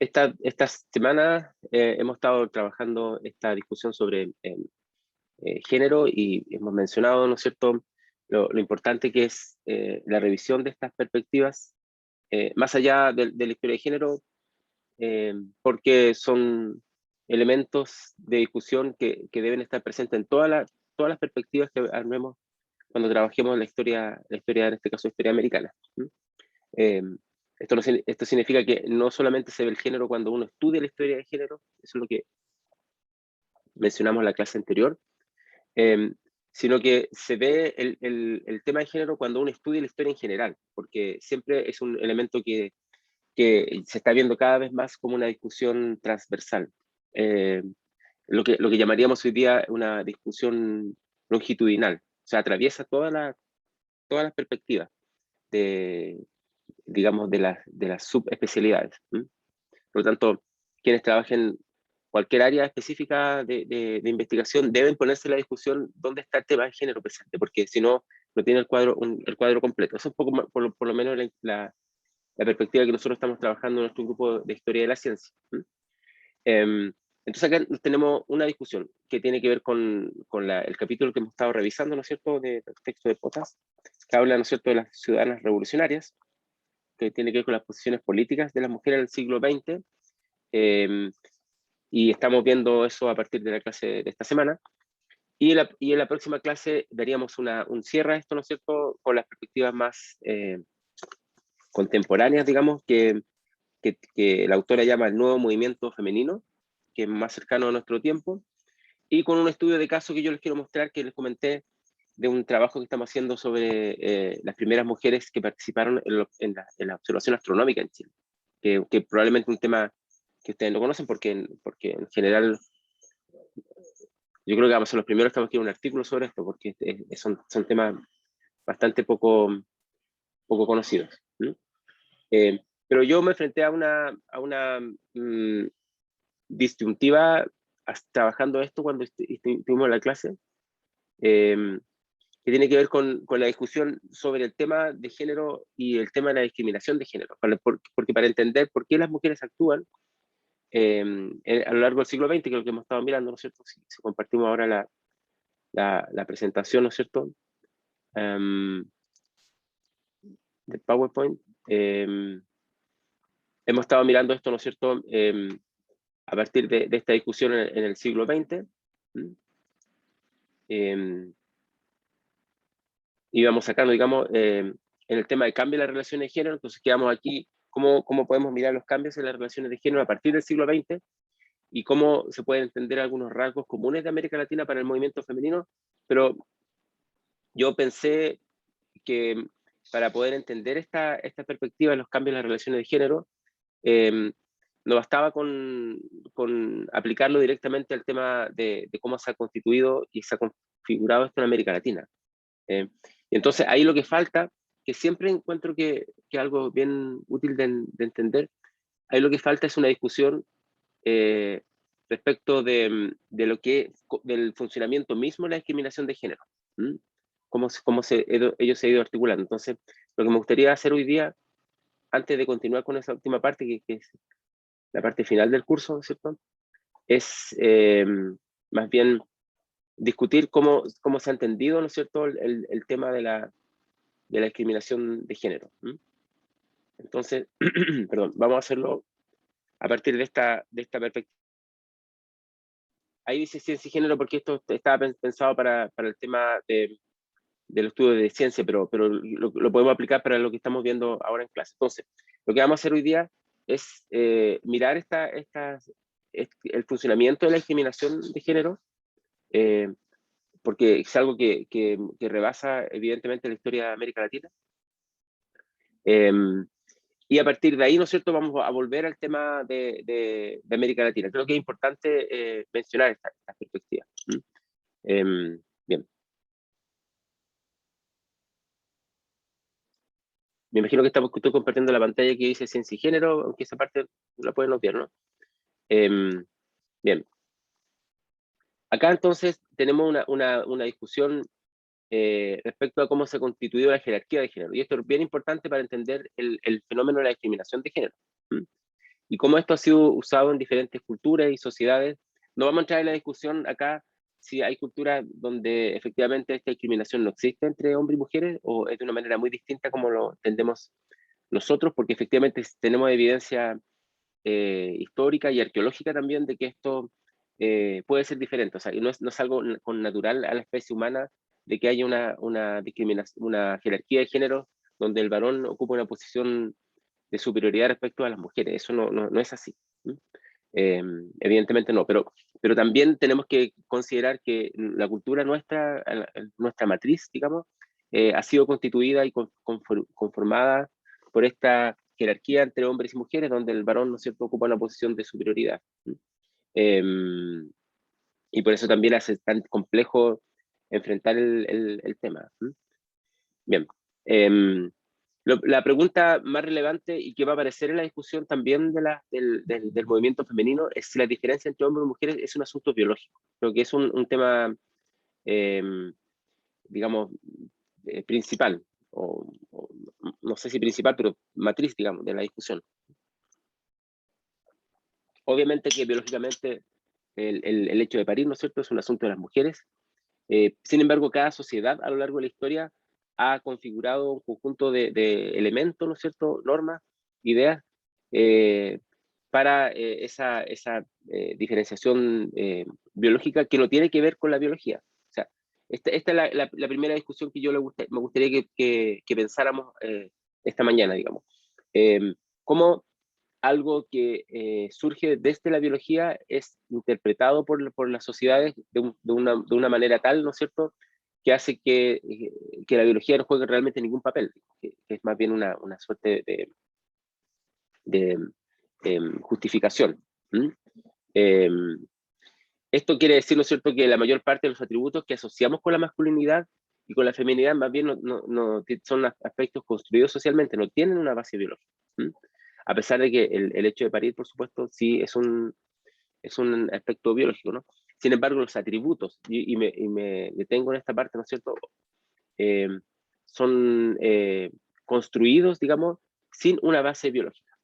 Esta semana hemos estado trabajando esta discusión sobre género y hemos mencionado, ¿no es cierto?, lo importante que es la revisión de estas perspectivas, más allá de la historia de género, porque son elementos de discusión que deben estar presentes en todas las perspectivas que armemos cuando trabajemos en la historia, en este caso, historia americana. Eh, esto significa que no solamente se ve el género cuando uno estudia la historia de género, eso es lo que mencionamos en la clase anterior, eh, sino que se ve el tema de género cuando uno estudia la historia en general, porque siempre es un elemento que se está viendo cada vez más como una discusión transversal. Eh, lo que llamaríamos hoy día una discusión longitudinal, o sea, atraviesa todas las perspectivas de, digamos, de las subespecialidades. Por lo tanto, quienes trabajen cualquier área específica de investigación deben ponerse en la discusión dónde está el tema de género presente, porque si no, no tiene el cuadro completo. Eso es un poco por lo menos la perspectiva que nosotros estamos trabajando en nuestro grupo de historia de la ciencia. Entonces acá tenemos una discusión que tiene que ver con el capítulo que hemos estado revisando, ¿no es cierto?, del texto de Potas, que habla, ¿no es cierto?, de las ciudadanas revolucionarias, que tiene que ver con las posiciones políticas de las mujeres en el siglo XX, y estamos viendo eso a partir de la clase de esta semana. Y en la próxima clase veríamos un cierre a esto, ¿no es cierto?, con las perspectivas más contemporáneas, digamos, que la autora llama el nuevo movimiento femenino, que es más cercano a nuestro tiempo, y con un estudio de caso que yo les quiero mostrar, que les comenté, de un trabajo que estamos haciendo sobre las primeras mujeres que participaron en la observación astronómica en Chile, que probablemente un tema que ustedes no conocen porque en general yo creo que vamos a ser los primeros que vamos a escribir un artículo sobre esto, porque son temas bastante poco conocidos. Pero yo me enfrenté a una disyuntiva trabajando esto cuando estuvimos en la clase, eh, que tiene que ver con la discusión sobre el tema de género y el tema de la discriminación de género, porque para entender por qué las mujeres actúan a lo largo del siglo XX, que es lo que hemos estado mirando, ¿no es cierto? Si compartimos ahora la presentación, ¿no es cierto?, del PowerPoint. Hemos estado mirando esto, ¿no es cierto?, a partir de esta discusión en el siglo XX. Y vamos sacando, digamos, en el tema de cambio de las relaciones de género, entonces quedamos aquí, cómo podemos mirar los cambios en las relaciones de género a partir del siglo XX y cómo se pueden entender algunos rasgos comunes de América Latina para el movimiento femenino, pero yo pensé que para poder entender esta perspectiva de los cambios en las relaciones de género, no bastaba con aplicarlo directamente al tema de cómo se ha constituido y se ha configurado esto en América Latina. Entonces, ahí lo que falta, que siempre encuentro que algo bien útil de entender, ahí lo que falta es una discusión respecto de del funcionamiento mismo de la discriminación de género. Cómo ello se ha ido articulando. Entonces, lo que me gustaría hacer hoy día, antes de continuar con esa última parte, que es la parte final del curso, ¿cierto?, es más bien discutir cómo se ha entendido, ¿no es cierto?, el tema de la discriminación de género. Entonces, perdón, vamos a hacerlo a partir de esta perspectiva. Ahí dice ciencia y género porque esto estaba pensado para el tema del estudio de ciencia, pero lo podemos aplicar para lo que estamos viendo ahora en clase. Entonces, lo que vamos a hacer hoy día es mirar el funcionamiento de la discriminación de género, porque es algo que rebasa evidentemente la historia de América Latina. Y a partir de ahí, ¿no es cierto?, vamos a volver al tema de América Latina. Creo que es importante mencionar esta perspectiva. Bien. Me imagino que estoy compartiendo la pantalla que dice ciencia y género, aunque esa parte la pueden obviar, ¿no? Bien. Acá entonces tenemos una discusión respecto a cómo se ha constituido la jerarquía de género. Y esto es bien importante para entender el fenómeno de la discriminación de género. y cómo esto ha sido usado en diferentes culturas y sociedades. No vamos a entrar en la discusión acá si hay culturas donde efectivamente esta discriminación no existe entre hombres y mujeres, o es de una manera muy distinta como lo entendemos nosotros, porque efectivamente tenemos evidencia histórica y arqueológica también de que esto puede ser diferente. O sea, no es algo con natural a la especie humana de que haya una discriminación, una jerarquía de género donde el varón ocupa una posición de superioridad respecto a las mujeres. Eso no es así. Evidentemente no, pero también tenemos que considerar que la cultura nuestra, nuestra matriz, digamos, ha sido constituida y conformada por esta jerarquía entre hombres y mujeres, donde el varón, ¿no es cierto?, ocupa una posición de superioridad. Y por eso también hace tan complejo enfrentar el tema. Bien. La pregunta más relevante y que va a aparecer en la discusión también del movimiento femenino es si la diferencia entre hombres y mujeres es un asunto biológico. Creo que es un tema, digamos, principal, o no sé si principal, pero matriz, digamos, de la discusión. Obviamente que biológicamente el hecho de parir, ¿no es cierto?, es un asunto de las mujeres. Sin embargo, cada sociedad a lo largo de la historia ha configurado un conjunto de elementos, ¿no es cierto?, normas, ideas, para esa diferenciación biológica que no tiene que ver con la biología. O sea, esta es la primera discusión que me gustaría que pensáramos esta mañana, digamos. ¿Cómo algo que surge desde la biología es interpretado por las sociedades de una manera tal, ¿no es cierto?, que hace que la biología no juegue realmente ningún papel, que es más bien una suerte de justificación. Esto quiere decir, ¿no es cierto?, que la mayor parte de los atributos que asociamos con la masculinidad y con la feminidad más bien no son aspectos construidos socialmente, no tienen una base biológica. A pesar de que el hecho de parir, por supuesto, sí es un aspecto biológico, ¿no? Sin embargo, los atributos, y me detengo en esta parte, ¿no es cierto?, eh, son construidos, digamos, sin una base biológica.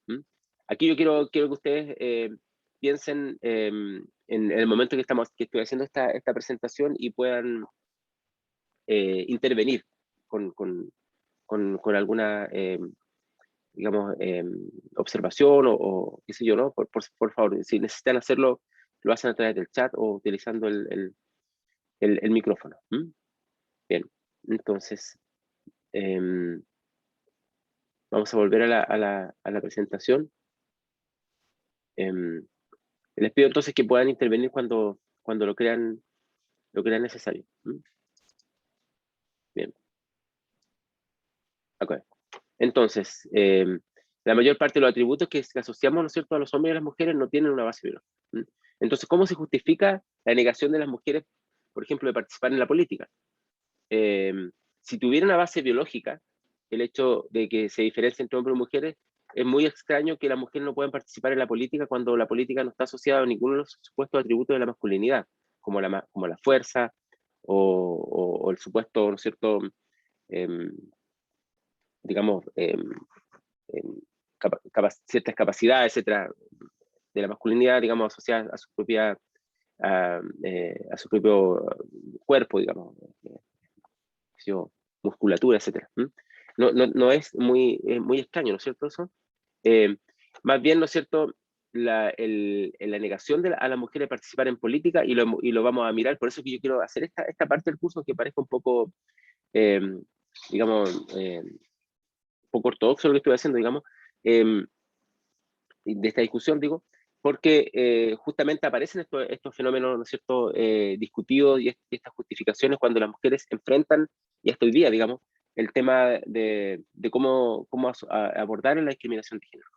Aquí yo quiero que ustedes piensen en el momento que estoy haciendo esta presentación y puedan intervenir con alguna digamos, observación o qué sé yo, ¿no? Por favor, si necesitan hacerlo, lo hacen a través del chat o utilizando el micrófono. Bien, entonces, vamos a volver a la presentación. Les pido entonces que puedan intervenir cuando lo crean necesario. Bien. Okay. Entonces, la mayor parte de los atributos que asociamos, ¿no es cierto?, a los hombres y a las mujeres no tienen una base biológica. Entonces, ¿cómo se justifica la negación de las mujeres, por ejemplo, de participar en la política? Si tuviera una base biológica, el hecho de que se diferencia entre hombres y mujeres, es muy extraño que las mujeres no puedan participar en la política cuando la política no está asociada a ninguno de los supuestos atributos de la masculinidad, como la fuerza o el supuesto, ¿no es cierto?, digamos, ciertas capacidades, etcétera, de la masculinidad, digamos, asociadas a su propio cuerpo, digamos, musculatura, etcétera. No es muy extraño, ¿no es cierto eso? Más bien, ¿no es cierto?, la negación a la mujer de participar en política, y lo vamos a mirar, por eso que yo quiero hacer esta parte del curso que parezca un poco, digamos, un poco ortodoxo lo que estoy haciendo, digamos, de esta discusión, digo, porque justamente aparecen estos fenómenos, ¿no es cierto?, discutidos y estas justificaciones cuando las mujeres enfrentan, y hasta hoy día, digamos, el tema de cómo abordar la discriminación de género.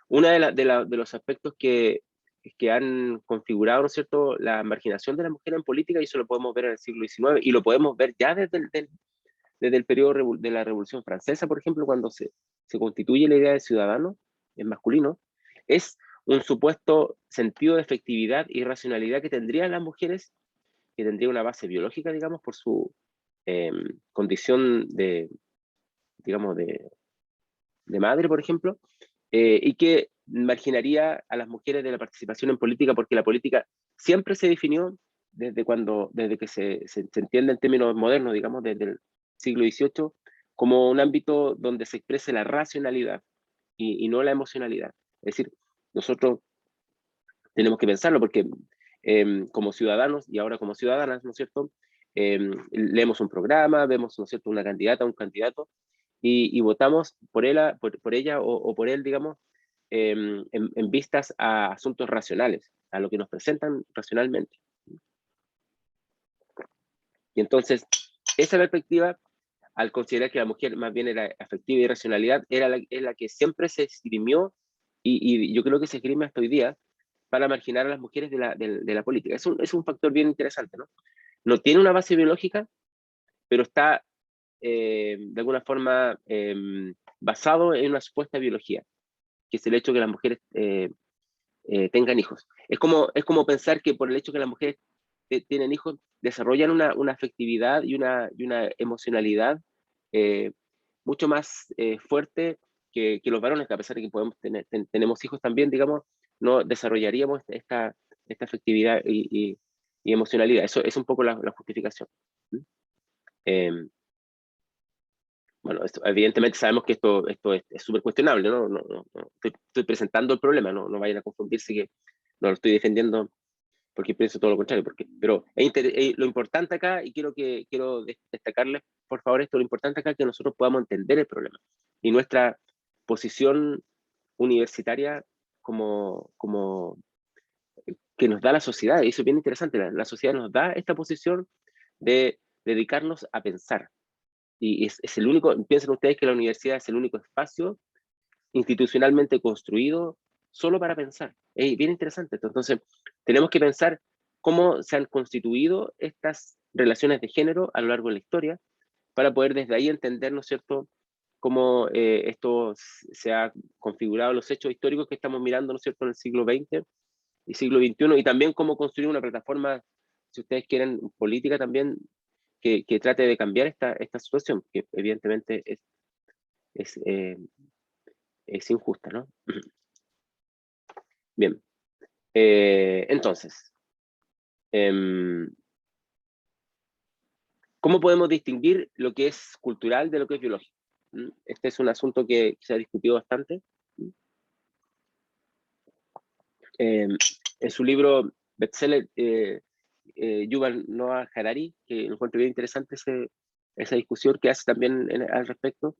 Uno de los aspectos que han configurado, ¿no es cierto?, la marginación de la mujer en política, y eso lo podemos ver en el siglo XIX, y lo podemos ver ya desde el periodo de la Revolución Francesa, por ejemplo, cuando se constituye la idea de ciudadano en masculino, es un supuesto sentido de efectividad y racionalidad que tendrían las mujeres, que tendría una base biológica, digamos, por su condición digamos, de madre, por ejemplo, y que marginaría a las mujeres de la participación en política, porque la política siempre se definió desde que se entiende en términos modernos, digamos, desde el siglo XVIII, como un ámbito donde se exprese la racionalidad y no la emocionalidad. Es decir, nosotros tenemos que pensarlo porque como ciudadanos y ahora como ciudadanas, ¿no es cierto? Leemos un programa, vemos, ¿no es cierto?, una candidata, un candidato, y votamos por ella, por ella o por él, digamos, en vistas a asuntos racionales, a lo que nos presentan racionalmente. Y entonces, esa perspectiva, al considerar que la mujer más bien era afectiva y racionalidad, es la que siempre se esgrimió, y yo creo que se esgrime hasta hoy día, para marginar a las mujeres de la política. Es un factor bien interesante, ¿no? No tiene una base biológica, pero está de alguna forma basado en una supuesta biología, que es el hecho de que las mujeres tengan hijos. Es como pensar que por el hecho de que las mujeres tienen hijos, desarrollan una afectividad y una emocionalidad eh, mucho más fuerte que los varones, que a pesar de que podemos tenemos hijos también, digamos, no desarrollaríamos esta afectividad y emocionalidad. Eso es un poco la justificación. Eh, bueno, evidentemente sabemos que esto es súper cuestionable, ¿no? Estoy presentando el problema, no vayan a confundirse que no lo estoy defendiendo porque pienso todo lo contrario. Pero lo importante acá, y quiero destacarles, por favor, esto, lo importante acá es que nosotros podamos entender el problema. Y nuestra posición universitaria como que nos da la sociedad, y eso es bien interesante, la sociedad nos da esta posición de dedicarnos a pensar. Y es el único, piensen ustedes que la universidad es el único espacio institucionalmente construido solo para pensar. Es bien interesante esto. Entonces, tenemos que pensar cómo se han constituido estas relaciones de género a lo largo de la historia para poder desde ahí entender, ¿no es cierto?, cómo esto se ha configurado, los hechos históricos que estamos mirando, ¿no es cierto?, en el siglo XX y siglo XXI, y también cómo construir una plataforma, si ustedes quieren, política también, que trate de cambiar esta situación, que evidentemente es, eh, es injusta, ¿no? Bien, entonces, em, ¿cómo podemos distinguir lo que es cultural de lo que es biológico? Este es un asunto que se ha discutido bastante. En su libro bestseller, Yuval Noah Harari, que encuentro bien interesante esa discusión que hace también al respecto,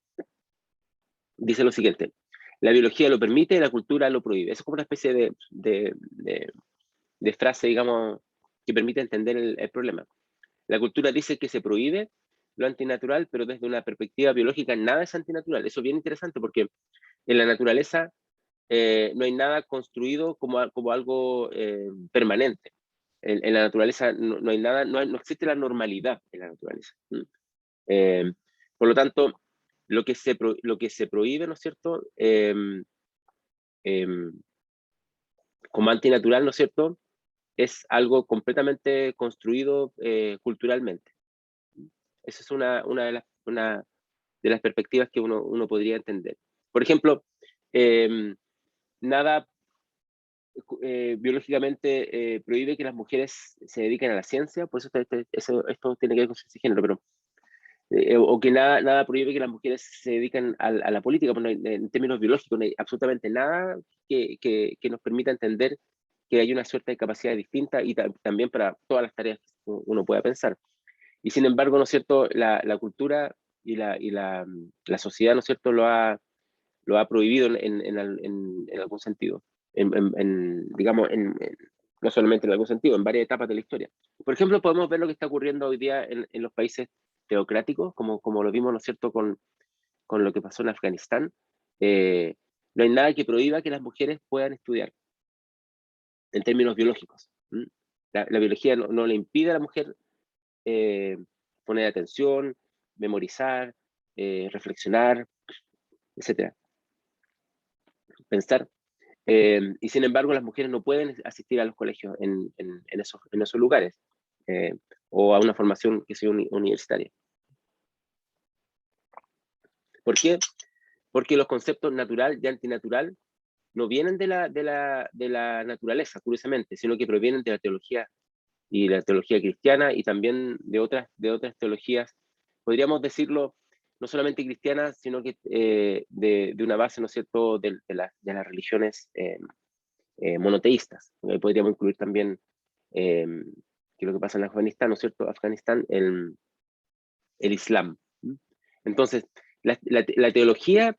dice lo siguiente: la biología lo permite, la cultura lo prohíbe. Eso es como una especie de frase, digamos, que permite entender el problema. La cultura dice que se prohíbe lo antinatural, pero desde una perspectiva biológica nada es antinatural. Eso es bien interesante porque en la naturaleza no hay nada construido como algo permanente. En la naturaleza no hay nada, no existe la normalidad en la naturaleza. Eh, por lo tanto, lo que se prohíbe, ¿no es cierto?, como antinatural, ¿no es cierto?, es algo completamente construido culturalmente. Esa es una de las perspectivas que uno podría entender. Por ejemplo, nada biológicamente prohíbe que las mujeres se dediquen a la ciencia, por eso esto tiene que ver con ciencia y género, pero, o que nada prohíbe que las mujeres se dediquen a la política, pues en términos biológicos no hay absolutamente nada que nos permita entender que hay una suerte de capacidad distinta y también para todas las tareas que uno pueda pensar. Y sin embargo, ¿no es cierto?, la cultura la sociedad, ¿no es cierto?, lo ha prohibido en algún sentido, digamos, no solamente en algún sentido, en varias etapas de la historia. Por ejemplo, podemos ver lo que está ocurriendo hoy día en los países teocráticos, como lo vimos, ¿no es cierto?, con lo que pasó en Afganistán. No hay nada que prohíba que las mujeres puedan estudiar en términos biológicos. La biología no le impide a la mujer poner atención, memorizar, reflexionar, etcétera, pensar. Y sin embargo, las mujeres no pueden asistir a los colegios en esos lugares o a una formación que sea universitaria. ¿Por qué? porque los conceptos natural y antinatural no vienen de la naturaleza, curiosamente, sino que provienen de la teología, y la teología cristiana, y también de otras teologías, podríamos decirlo, no solamente cristianas, sino que de una base, ¿no es cierto?, de las religiones monoteístas. Ahí podríamos incluir también, que es lo que pasa en Afganistán, ¿no es cierto?, Afganistán, el Islam. Entonces, la teología,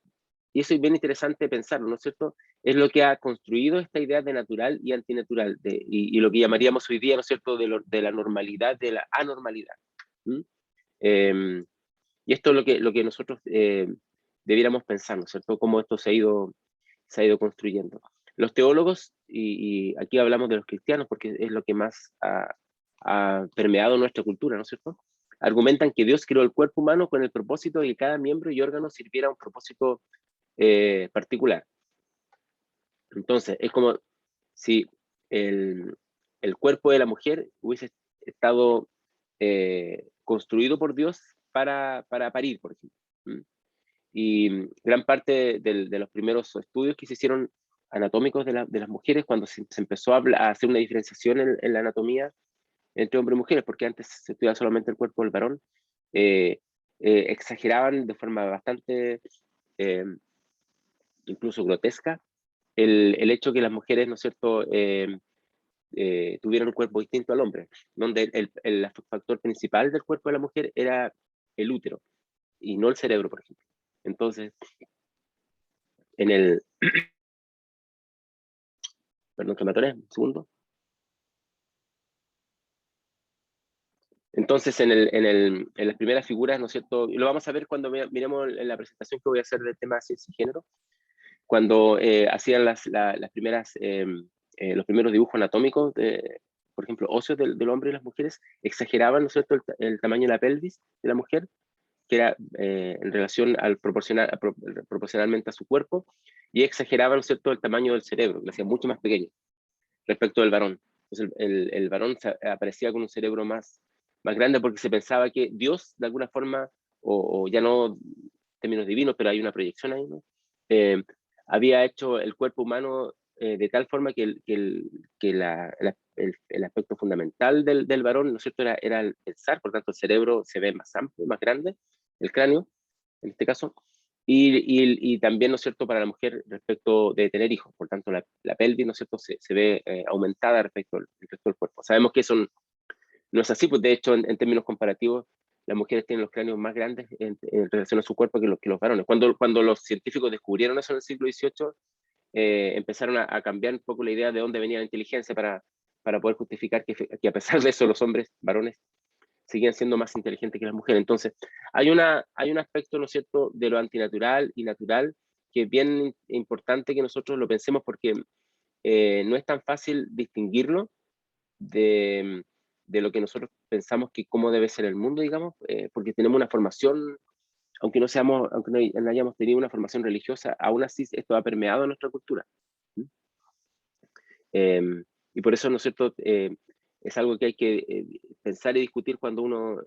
y eso es bien interesante pensarlo, ¿no es cierto?, es lo que ha construido esta idea de natural y antinatural, y lo que llamaríamos hoy día, ¿no es cierto?, de la normalidad, de la anormalidad. Y esto es lo que nosotros debiéramos pensar, ¿no es cierto?, cómo esto se ha ido construyendo. Los teólogos, y aquí hablamos de los cristianos porque es lo que más ha permeado nuestra cultura, ¿no es cierto?, argumentan que Dios creó el cuerpo humano con el propósito de que cada miembro y órgano sirviera a un propósito particular. Entonces, es como si el cuerpo de la mujer hubiese estado construido por Dios para parir, por ejemplo. Y gran parte de los primeros estudios que se hicieron anatómicos de las mujeres, cuando se empezó a hacer una diferenciación en la anatomía entre hombres y mujeres, porque antes se estudiaba solamente el cuerpo del varón, exageraban de forma bastante, eh, incluso grotesca, el hecho que las mujeres, ¿no es cierto?, tuvieran un cuerpo distinto al hombre, donde el factor principal del cuerpo de la mujer era el útero, y no el cerebro, por ejemplo. Entonces, en el... Perdón, que me atoré, un segundo. Entonces, en las primeras figuras, ¿no es cierto? Y lo vamos a ver cuando miremos en la presentación que voy a hacer del tema de ciencia y género, cuando hacían las primeras, los primeros dibujos anatómicos, por ejemplo, óseos del hombre y las mujeres, exageraban, ¿no es cierto?, el tamaño de la pelvis de la mujer, que era en relación proporcionalmente a su cuerpo, y exageraban, ¿no es cierto?, el tamaño del cerebro, lo hacían mucho más pequeño respecto del varón. Entonces el varón aparecía con un cerebro más grande porque se pensaba que Dios, de alguna forma, o ya no en términos divinos, pero hay una proyección ahí, ¿no? Había hecho el cuerpo humano de tal forma que el aspecto fundamental del varón, ¿no es cierto?, era el pensar, por tanto el cerebro se ve más amplio, más grande, el cráneo, en este caso, y también, ¿no es cierto?, para la mujer respecto de tener hijos, por tanto la pelvis, ¿no es cierto?, se ve aumentada respecto al resto del cuerpo. Sabemos que eso no es así, pues de hecho en términos comparativos las mujeres tienen los cráneos más grandes en relación a su cuerpo que los varones. Cuando los científicos descubrieron eso en el siglo XVIII, empezaron a cambiar un poco la idea de dónde venía la inteligencia para poder justificar que a pesar de eso los hombres, varones, seguían siendo más inteligentes que las mujeres. Entonces, hay un aspecto, ¿no es cierto?, de lo antinatural y natural que es bien importante que nosotros lo pensemos porque no es tan fácil distinguirlo de, de lo que nosotros pensamos que cómo debe ser el mundo, digamos, porque tenemos una formación, aunque no hayamos tenido una formación religiosa, aún así esto ha permeado en nuestra cultura. Y por eso, ¿no es cierto?, es algo que hay que pensar y discutir cuando uno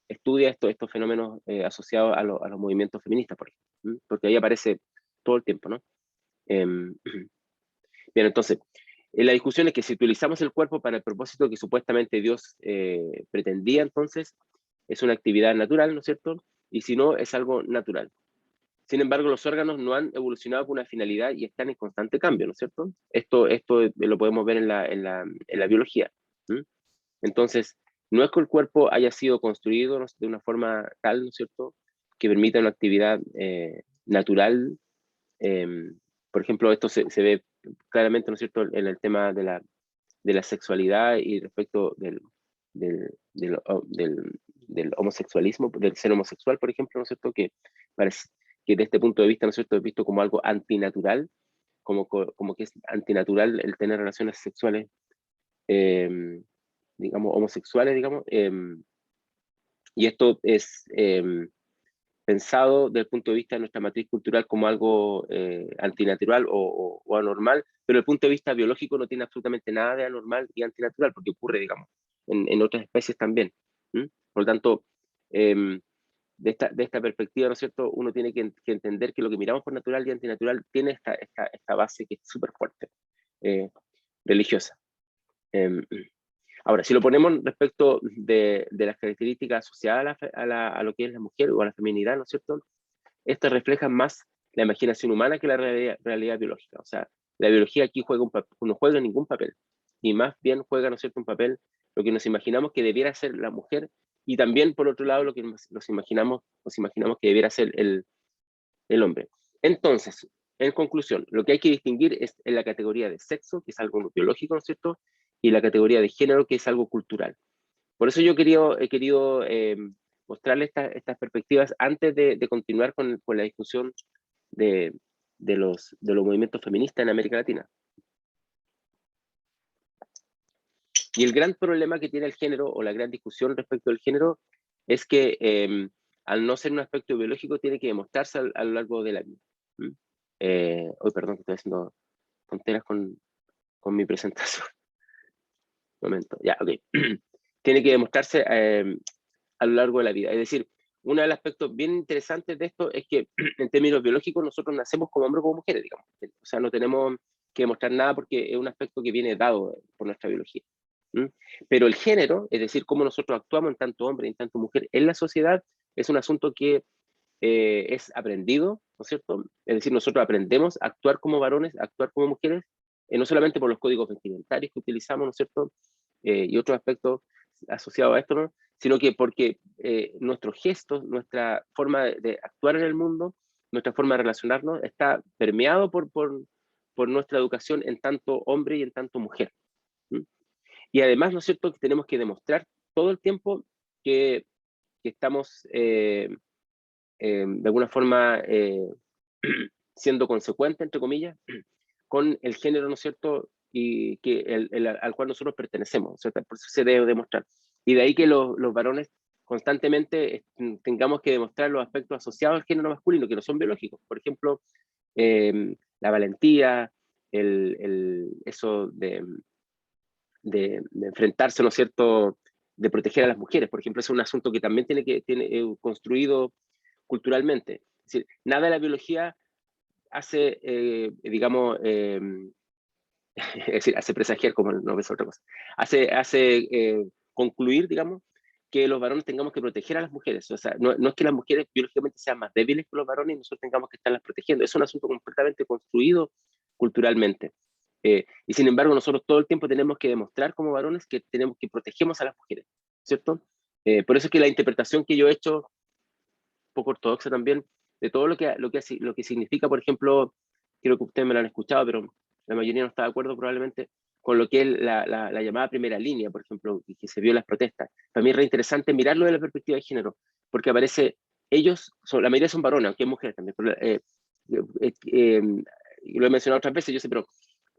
estudia estos fenómenos asociados a los movimientos feministas, por ejemplo, porque ahí aparece todo el tiempo, ¿no? Em, Bien, entonces, la discusión es que si utilizamos el cuerpo para el propósito que supuestamente Dios pretendía, entonces es una actividad natural, ¿no es cierto? Y si no, es algo natural. Sin embargo, los órganos no han evolucionado con una finalidad y están en constante cambio, ¿no es cierto? Esto lo podemos ver en la biología. ¿Mm? Entonces, no es que el cuerpo haya sido construido, ¿no?, de una forma tal, ¿no es cierto?, que permita una actividad natural. Por ejemplo, esto se ve claramente, ¿no es cierto?, en el tema de la sexualidad y respecto del homosexualismo, del ser homosexual, por ejemplo, ¿no es cierto?, que parece que desde este punto de vista, ¿no es cierto?, es visto como algo antinatural, como que es antinatural el tener relaciones sexuales, digamos, homosexuales, digamos, y esto es pensado desde el punto de vista de nuestra matriz cultural como algo antinatural o anormal, pero desde el punto de vista biológico no tiene absolutamente nada de anormal y antinatural, porque ocurre, digamos, en otras especies también. ¿Mm? Por lo tanto, de esta perspectiva, ¿no es cierto?, uno tiene que entender que lo que miramos por natural y antinatural tiene esta base que es súper fuerte, religiosa. Ahora, si lo ponemos respecto de las características asociadas a lo que es la mujer o a la feminidad, ¿no es cierto?, estas reflejan más la imaginación humana que la realidad biológica. O sea, la biología aquí no juega ningún papel, y más bien juega, ¿no es cierto?, un papel lo que nos imaginamos que debiera ser la mujer, y también, por otro lado, lo que nos imaginamos que debiera ser el hombre. Entonces, en conclusión, lo que hay que distinguir es en la categoría de sexo, que es algo biológico, ¿no es cierto?, y la categoría de género, que es algo cultural. Por eso yo he querido mostrarles estas perspectivas antes de continuar con la discusión de los movimientos feministas en América Latina. Y el gran problema que tiene el género, o la gran discusión respecto del género, es que al no ser un aspecto biológico, tiene que demostrarse a lo largo de la vida. Perdón, que estoy haciendo tonteras con mi presentación. Un momento, ya, ok. Tiene que demostrarse a lo largo de la vida. Es decir, uno de los aspectos bien interesantes de esto es que en términos biológicos nosotros nacemos como hombres o como mujeres, digamos. O sea, no tenemos que demostrar nada porque es un aspecto que viene dado por nuestra biología. Pero el género, es decir, cómo nosotros actuamos en tanto hombre y en tanto mujer en la sociedad, es un asunto que es aprendido, ¿no es cierto? Es decir, nosotros aprendemos a actuar como varones, a actuar como mujeres, no solamente por los códigos vestimentarios que utilizamos, ¿no es cierto? Y otros aspectos asociados a esto, ¿no? Sino que porque nuestros gestos, nuestra forma de actuar en el mundo, nuestra forma de relacionarnos, está permeado por nuestra educación en tanto hombre y en tanto mujer. Y además, ¿no es cierto?, que tenemos que demostrar todo el tiempo que estamos de alguna forma siendo consecuentes, entre comillas, con el género, ¿no es cierto?, y al cual nosotros pertenecemos, o sea, por eso se debe demostrar. Y de ahí que los varones constantemente tengamos que demostrar los aspectos asociados al género masculino, que no son biológicos. Por ejemplo, la valentía, eso de enfrentarse, ¿no es cierto?, de proteger a las mujeres, por ejemplo, es un asunto que también tiene construido culturalmente. Es decir, nada de la biología hace, digamos, es decir, hace presagiar, como no es otra cosa, hace concluir, digamos, que los varones tengamos que proteger a las mujeres. O sea, no es que las mujeres biológicamente sean más débiles que los varones y nosotros tengamos que estarlas protegiendo. Es un asunto completamente construido culturalmente. Y sin embargo, nosotros todo el tiempo tenemos que demostrar como varones que protegemos a las mujeres, ¿cierto? Por eso es que la interpretación que yo he hecho, un poco ortodoxa también, de todo lo que significa, por ejemplo, creo que ustedes me lo han escuchado, pero la mayoría no está de acuerdo probablemente con lo que es la llamada primera línea, por ejemplo, que se vio en las protestas. Para mí es re interesante mirarlo desde la perspectiva de género, porque aparece, la mayoría son varones, aunque hay mujeres también, pero, y lo he mencionado otras veces, yo sé, pero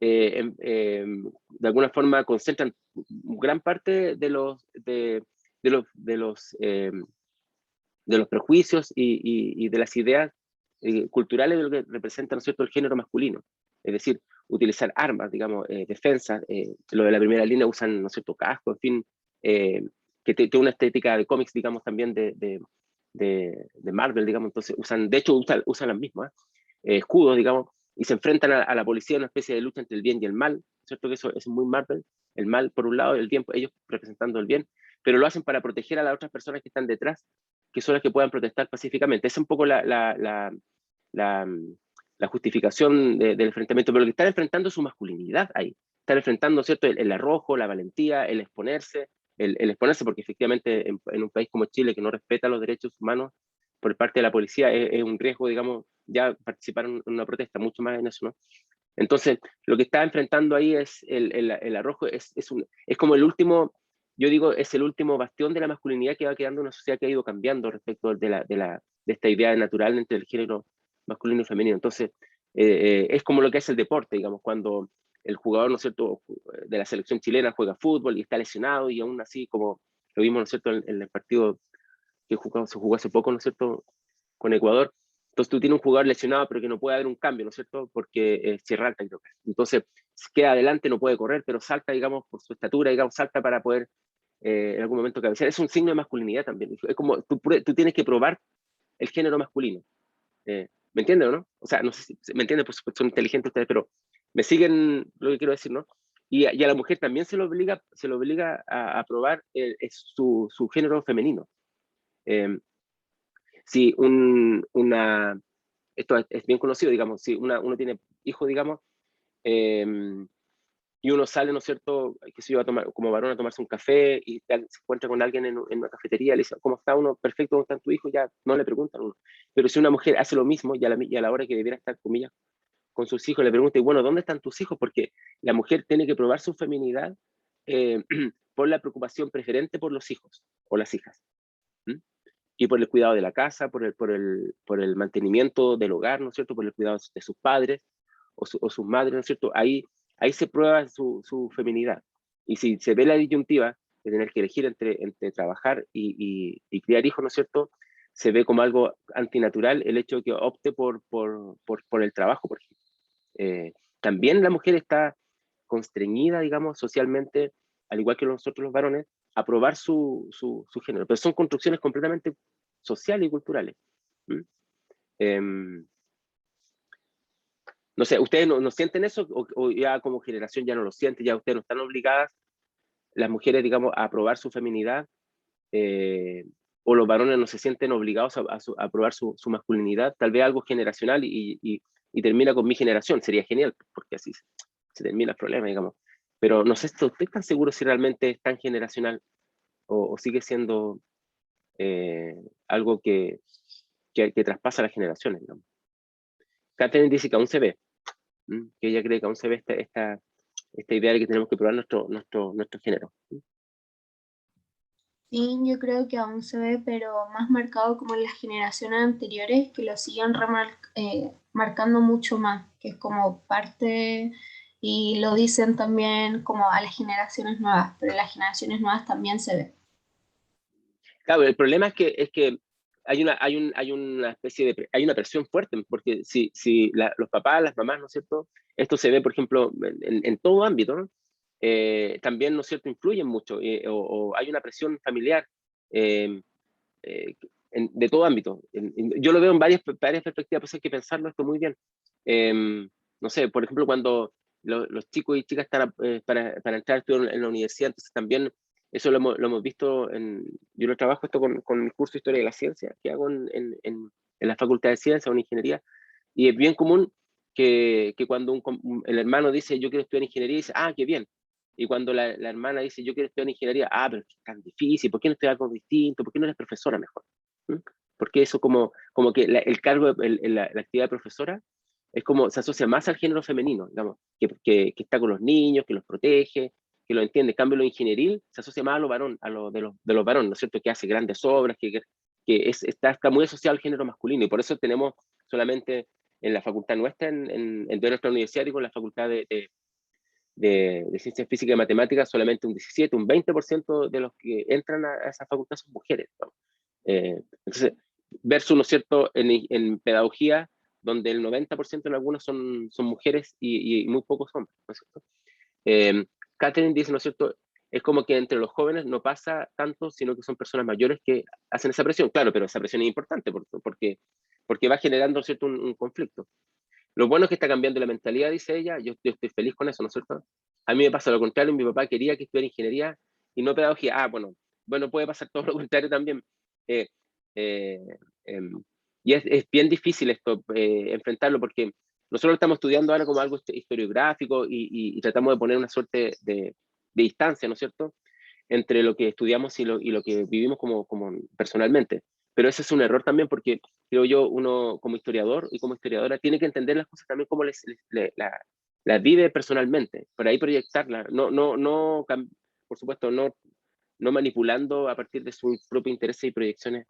de alguna forma concentran gran parte de los prejuicios y de las ideas culturales de lo que representa, ¿no es cierto?, el género masculino. Es decir, utilizar armas, digamos, defensas, lo de la primera línea usan, ¿no es cierto?, casco, en fin, que tiene una estética de cómics, digamos, también de Marvel, digamos, entonces de hecho usan las mismas, escudos, digamos, y se enfrentan a la policía en una especie de lucha entre el bien y el mal, ¿cierto? Que eso es muy Marvel, el mal por un lado, el bien, ellos representando el bien, pero lo hacen para proteger a las otras personas que están detrás, que son las que puedan protestar pacíficamente. Esa es un poco la justificación del enfrentamiento, pero lo que están enfrentando es su masculinidad ahí. Están enfrentando, ¿cierto?, el arrojo, la valentía, el exponerse, porque efectivamente en un país como Chile, que no respeta los derechos humanos por parte de la policía, es un riesgo, digamos, ya participar en una protesta, mucho más en eso, ¿no? Entonces, lo que está enfrentando ahí es el arrojo, es como el último, yo digo, es el último bastión de la masculinidad que va quedando en una sociedad que ha ido cambiando respecto de esta idea natural entre el género masculino y femenino. Entonces, es como lo que es el deporte, digamos, cuando el jugador, ¿no es cierto?, de la selección chilena juega fútbol y está lesionado y aún así, como lo vimos, ¿no es cierto?, en el partido que se jugó hace poco, ¿no es cierto?, con Ecuador. Entonces tú tienes un jugador lesionado, pero que no puede haber un cambio, ¿no es cierto?, porque cierra alta, creo que. Entonces queda adelante, no puede correr, pero salta, digamos, por su estatura, digamos, salta para poder en algún momento cabecear, es un signo de masculinidad también. Es como tú tienes que probar el género masculino. ¿Me entienden o no? O sea, no sé si me entienden, pues son inteligentes ustedes, pero me siguen lo que quiero decir, ¿no? Y a la mujer también se lo obliga a probar su género femenino. Si esto es bien conocido, digamos, si uno tiene hijos, digamos, eh, y uno sale, ¿no es cierto?, que se iba a tomar, como varón a tomarse un café y se encuentra con alguien en una cafetería, le dice, ¿cómo está uno? Perfecto, ¿cómo está tu hijo? Ya no le preguntan a uno. Pero si una mujer hace lo mismo y a la hora que debiera estar, comillas, con sus hijos, le pregunta, y bueno, ¿dónde están tus hijos? Porque la mujer tiene que probar su feminidad eh, por la preocupación preferente por los hijos o las hijas. ¿Mm? Y por el cuidado de la casa, por el mantenimiento del hogar, ¿no es cierto? Por el cuidado de sus padres o sus madres, ¿no es cierto? Ahí se prueba su feminidad. Y si se ve la disyuntiva de tener que elegir entre trabajar y criar hijos, ¿no es cierto? Se ve como algo antinatural el hecho de que opte por el trabajo, por ejemplo. También la mujer está constreñida, digamos, socialmente, al igual que nosotros los varones, a probar su género. Pero son construcciones completamente sociales y culturales. ¿Mm? No sé, ¿ustedes no sienten eso o ya como generación ya no lo sienten? ¿Ya ustedes no están obligadas, las mujeres, digamos, a probar su feminidad? ¿O los varones no se sienten obligados a probar su masculinidad? Tal vez algo generacional y termina con mi generación. Sería genial, porque así se termina el problema, digamos. Pero no sé, ¿estoy tan seguro si realmente es tan generacional o sigue siendo algo que traspasa las generaciones, digamos? Catherine dice que aún se ve, que ella cree que aún se ve esta idea de que tenemos que probar nuestro género. Sí, yo creo que aún se ve, pero más marcado como en las generaciones anteriores, que lo siguen marcando mucho más, que es como parte, y lo dicen también como a las generaciones nuevas, pero en las generaciones nuevas también se ve. Claro, el problema es que hay una especie hay una presión fuerte, porque si los papás, las mamás, ¿no es cierto? Esto se ve, por ejemplo, en todo ámbito, ¿no? También, ¿no es cierto?, influyen mucho, o hay una presión familiar eh, eh, de todo ámbito. Yo lo veo en varias perspectivas, pues hay que pensarlo esto muy bien. No sé, por ejemplo, cuando los chicos y chicas están para entrar a estudiar en la universidad, entonces también eso lo hemos visto, yo lo trabajo esto con el curso de Historia de la Ciencia que hago en la Facultad de Ciencias o en Ingeniería, y es bien común que cuando el hermano dice yo quiero estudiar ingeniería, dice, ah, qué bien. Y cuando la hermana dice yo quiero estudiar ingeniería, ah, pero es tan difícil, ¿por qué no estudiar algo distinto? ¿Por qué no eres profesora mejor? ¿Mm? Porque eso como que el cargo, la actividad de profesora es como, se asocia más al género femenino, digamos, que está con los niños, que los protege, que lo entiende. En cambio, lo ingenieril se asocia más a lo varón, de los varones, ¿no es cierto? Que hace grandes obras, está muy asociado al género masculino, y por eso tenemos solamente en la facultad nuestra, de nuestra universidad, y con la facultad de Ciencias Físicas y Matemáticas, solamente un 17, un 20% de los que entran a esa facultad son mujeres, ¿no? Entonces, versus, ¿no es cierto?, en pedagogía, donde el 90% en algunos son mujeres y muy pocos hombres, ¿no es cierto? Eh, Catherine dice, ¿no es cierto?, es como que entre los jóvenes no pasa tanto, sino que son personas mayores que hacen esa presión. Claro, pero esa presión es importante porque va generando, ¿no es cierto?, un conflicto. Lo bueno es que está cambiando la mentalidad, dice ella. Yo estoy feliz con eso, ¿no es cierto? A mí me pasa lo contrario. Mi papá quería que estudiara ingeniería y no pedagogía. Ah, bueno, puede pasar todo lo contrario también. Eh, eh, em, y es bien difícil esto, enfrentarlo, porque nosotros estamos estudiando ahora como algo historiográfico y tratamos de poner una suerte de distancia, ¿no es cierto?, entre lo que estudiamos y lo que vivimos como personalmente. Pero ese es un error también, porque creo yo, uno como historiador y como historiadora tiene que entender las cosas también como las vive personalmente, para ahí proyectarlas, no, por supuesto, no manipulando a partir de sus propios intereses y proyecciones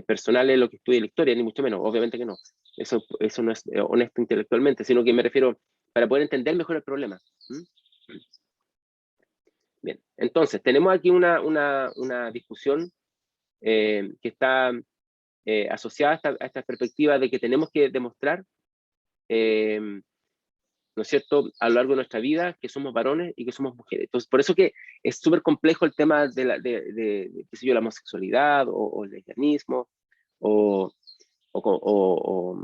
personales lo que estudia la historia, ni mucho menos, obviamente que no. Eso no es honesto intelectualmente, sino que me refiero para poder entender mejor el problema. ¿Mm? Bien, entonces tenemos aquí una discusión que está asociada a esta perspectiva de que tenemos que demostrar eh, ¿no es cierto?, a lo largo de nuestra vida, que somos varones y que somos mujeres. Entonces, por eso que es súper complejo el tema qué sé yo, la homosexualidad o el lesbianismo o, o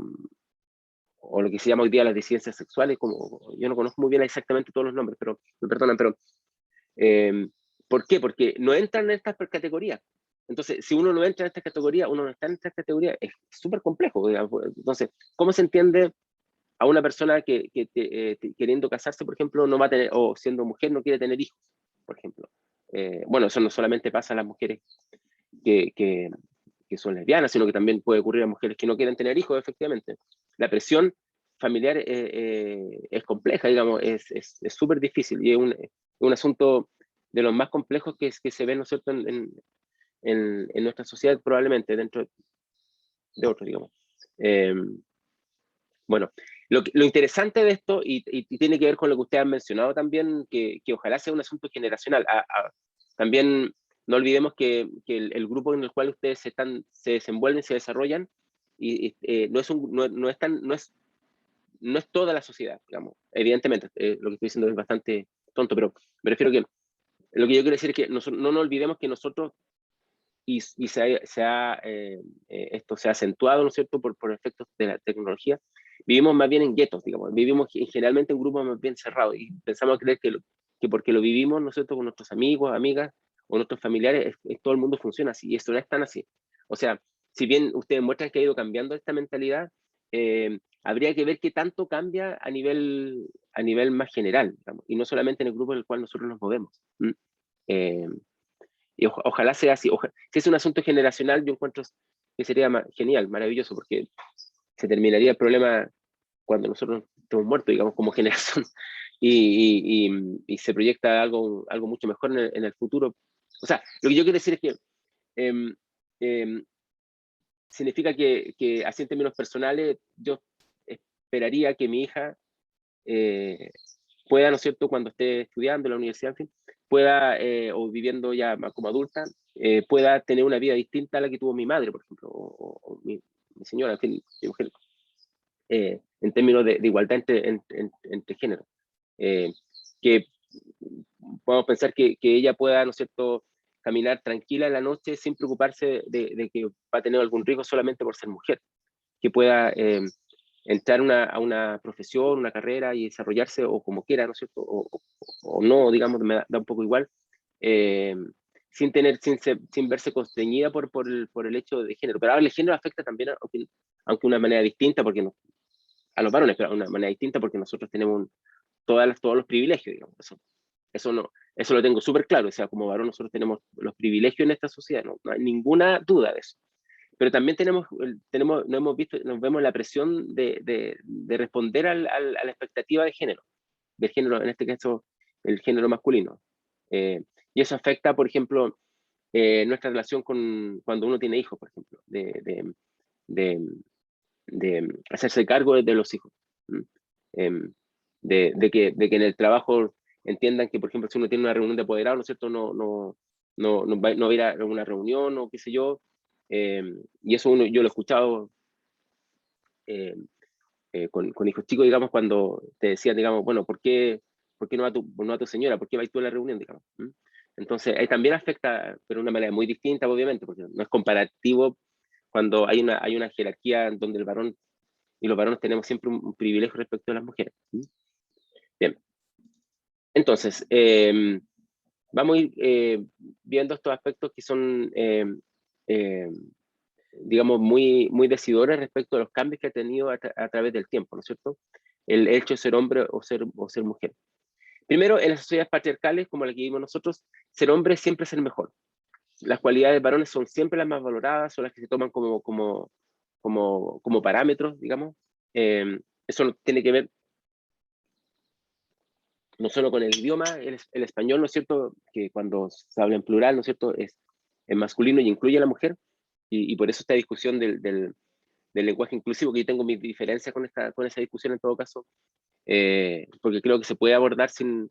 lo que se llama hoy día las disidencias sexuales, como yo no conozco muy bien exactamente todos los nombres, pero me perdonan, pero ¿por qué? Porque no entran en estas categorías. Entonces, si uno no entra en estas categorías, uno no está en estas categorías, es súper complejo, digamos. Entonces, ¿cómo se entiende a una persona queriendo casarse, por ejemplo, no va a tener, o siendo mujer no quiere tener hijos, por ejemplo? Bueno, eso no solamente pasa a las mujeres que, que, que son lesbianas, sino que también puede ocurrir a mujeres que no quieren tener hijos, efectivamente. La presión familiar es compleja, digamos, es súper difícil y es un asunto de los más complejos que se ven, ¿no es cierto?, en nuestra sociedad, probablemente, dentro de otros, digamos. Bueno, lo interesante de esto, y tiene que ver con lo que ustedes han mencionado también, que ojalá sea un asunto generacional. También no olvidemos que el grupo en el cual ustedes se desenvuelven, se desarrollan, no es toda la sociedad, digamos. Evidentemente, lo que estoy diciendo es bastante tonto, pero me refiero que lo que yo quiero decir es que no nos olvidemos que nosotros, y esto se ha acentuado, ¿no es cierto?, por efectos de la tecnología, vivimos más bien en guetos, digamos, vivimos generalmente en grupos más bien cerrados, y pensamos creer que porque lo vivimos, ¿no es cierto?, con nuestros amigos, amigas, o nuestros familiares, todo el mundo funciona así, y esto no es tan así. O sea, si bien ustedes muestran que ha ido cambiando esta mentalidad, habría que ver qué tanto cambia a nivel más general, digamos, y no solamente en el grupo en el cual nosotros nos movemos. Y ojalá sea así. Si es un asunto generacional, yo encuentro que sería genial, maravilloso, porque se terminaría el problema cuando nosotros estemos muertos, digamos, como generación, y se proyecta algo mucho mejor en el futuro. O sea, lo que yo quiero decir es que em, em, significa así en términos personales, yo esperaría que mi hija pueda, ¿no es cierto?, cuando esté estudiando en la universidad, en fin, pueda, o viviendo ya como adulta, pueda tener una vida distinta a la que tuvo mi madre, por ejemplo, o mi señora, en fin, mi mujer, en términos de igualdad entre géneros. Que podemos pensar que ella pueda, ¿no es cierto?, caminar tranquila en la noche sin preocuparse de que va a tener algún riesgo solamente por ser mujer, que pueda entrar a una profesión, una carrera y desarrollarse o como quiera, ¿no es cierto? O no, digamos, me da un poco igual, eh, sin verse constreñida por el hecho de género. Pero ahora el género afecta también, aunque de una manera distinta, porque a los varones, pero de una manera distinta porque nosotros tenemos todos los privilegios, digamos. Eso lo tengo súper claro. O sea, como varón nosotros tenemos los privilegios en esta sociedad, no hay ninguna duda de eso. Pero también nos vemos la presión de responder a la expectativa de género, del género, en este caso, el género masculino. Y eso afecta, por ejemplo, nuestra relación cuando uno tiene hijos, por ejemplo, de, hacerse cargo de los hijos. ¿Mm? Em, de que en el trabajo entiendan que, por ejemplo, si uno tiene una reunión de apoderados, ¿no es cierto?, no va a ir a una reunión o qué sé yo. Y eso yo lo he escuchado eh, con hijos chicos, digamos, cuando te decían, digamos, bueno, ¿por qué no a tu señora? ¿Por qué vas tú a la reunión, digamos? ¿Mm? Entonces, ahí también afecta, pero de una manera muy distinta, obviamente, porque no es comparativo cuando hay una jerarquía donde el varón y los varones tenemos siempre un privilegio respecto a las mujeres. ¿Mm? Bien, entonces, vamos a ir viendo estos aspectos que son, digamos, muy decidores respecto a los cambios que ha tenido a través del tiempo, ¿no es cierto? El hecho de ser hombre o ser mujer. Primero, en las sociedades patriarcales, como la que vivimos nosotros, ser hombre siempre es el mejor. Las cualidades varones son siempre las más valoradas, son las que se toman como parámetros, digamos. Eso tiene que ver no solo con el idioma, el español, ¿no es cierto?, que cuando se habla en plural, ¿no es cierto?, es masculino y incluye a la mujer, y por eso esta discusión del lenguaje inclusivo, que yo tengo mis diferencias con esa discusión en todo caso, porque creo que se puede abordar sin,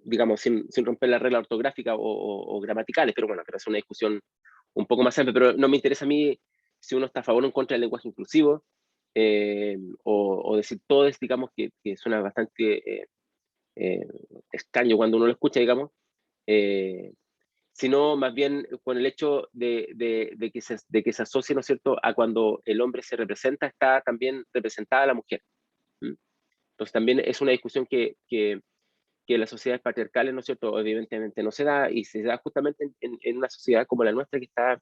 digamos, sin romper la regla ortográfica o gramaticales, pero bueno, creo que es una discusión un poco más amplia, pero no me interesa a mí si uno está a favor o en contra del lenguaje inclusivo, o decir todes, digamos, que suena bastante extraño cuando uno lo escucha, digamos, sino más bien con el hecho de que se asocie, ¿no es cierto?, a cuando el hombre se representa, está también representada la mujer. ¿Mm? Entonces también es una discusión que las sociedades patriarcales, ¿no es cierto?, evidentemente no se da, y se da justamente en una sociedad como la nuestra que está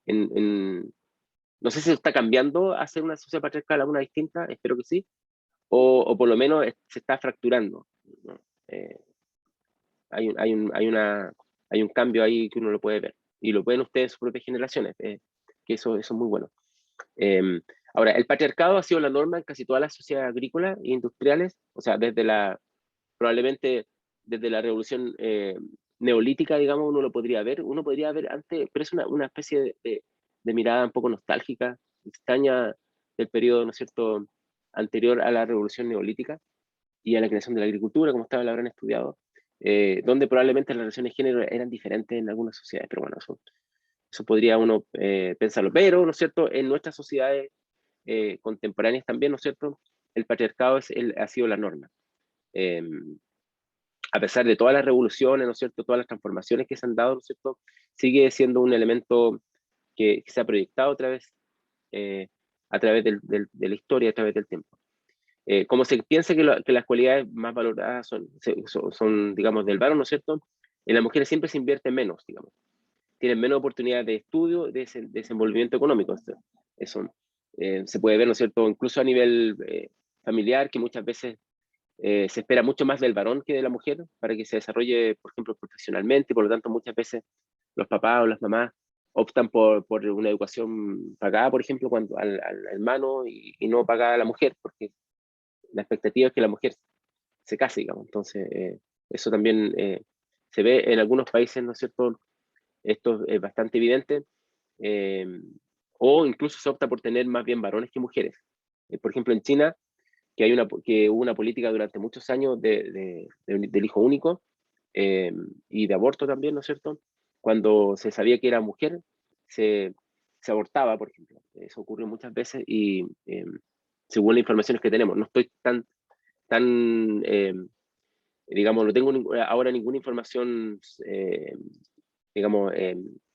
no sé si está cambiando a ser una sociedad patriarcal a una distinta, espero que sí, o por lo menos se está fracturando, ¿no? Eh, hay un cambio ahí que uno lo puede ver, y lo pueden ustedes en sus propias generaciones, que eso es muy bueno. Eh, Ahora, el patriarcado ha sido la norma en casi todas las sociedades agrícolas e industriales, o sea, probablemente desde la revolución neolítica, digamos, uno podría ver antes, pero es una especie de mirada un poco nostálgica, extraña del periodo, ¿no es cierto?, anterior a la revolución neolítica y a la creación de la agricultura, como ustedes lo habrán estudiado, donde probablemente las relaciones de género eran diferentes en algunas sociedades, pero bueno, eso podría uno pensarlo. Pero, ¿no es cierto?, en nuestras sociedades contemporáneas también, ¿no es cierto?, el patriarcado ha sido la norma. Eh, a pesar de todas las revoluciones, ¿no es cierto?, todas las transformaciones que se han dado, ¿no es cierto?, sigue siendo un elemento que se ha proyectado eh, a través de la historia, a través del tiempo. Como se piensa que las cualidades más valoradas son, digamos, del varón, ¿no es cierto?, en las mujeres siempre se invierte menos, digamos. Tienen menos oportunidades de estudio, de desenvolvimiento económico. Eso se puede ver, ¿no es cierto?, incluso a nivel familiar, que muchas veces se espera mucho más del varón que de la mujer para que se desarrolle, por ejemplo, profesionalmente, y por lo tanto muchas veces los papás o las mamás optan por una educación pagada, por ejemplo, al hermano y no pagada a la mujer, porque la expectativa es que la mujer se case, digamos. Entonces, eso también se ve en algunos países, ¿no es cierto? Esto es bastante evidente, eh, o incluso se opta por tener más bien varones que mujeres. Por ejemplo, en China, que hubo una política durante muchos años del hijo único y de aborto también, ¿no es cierto? Cuando se sabía que era mujer, se, se abortaba, por ejemplo. Eso ocurrió muchas veces y según las informaciones que tenemos, no estoy tan digamos, no tengo ahora ninguna información, digamos,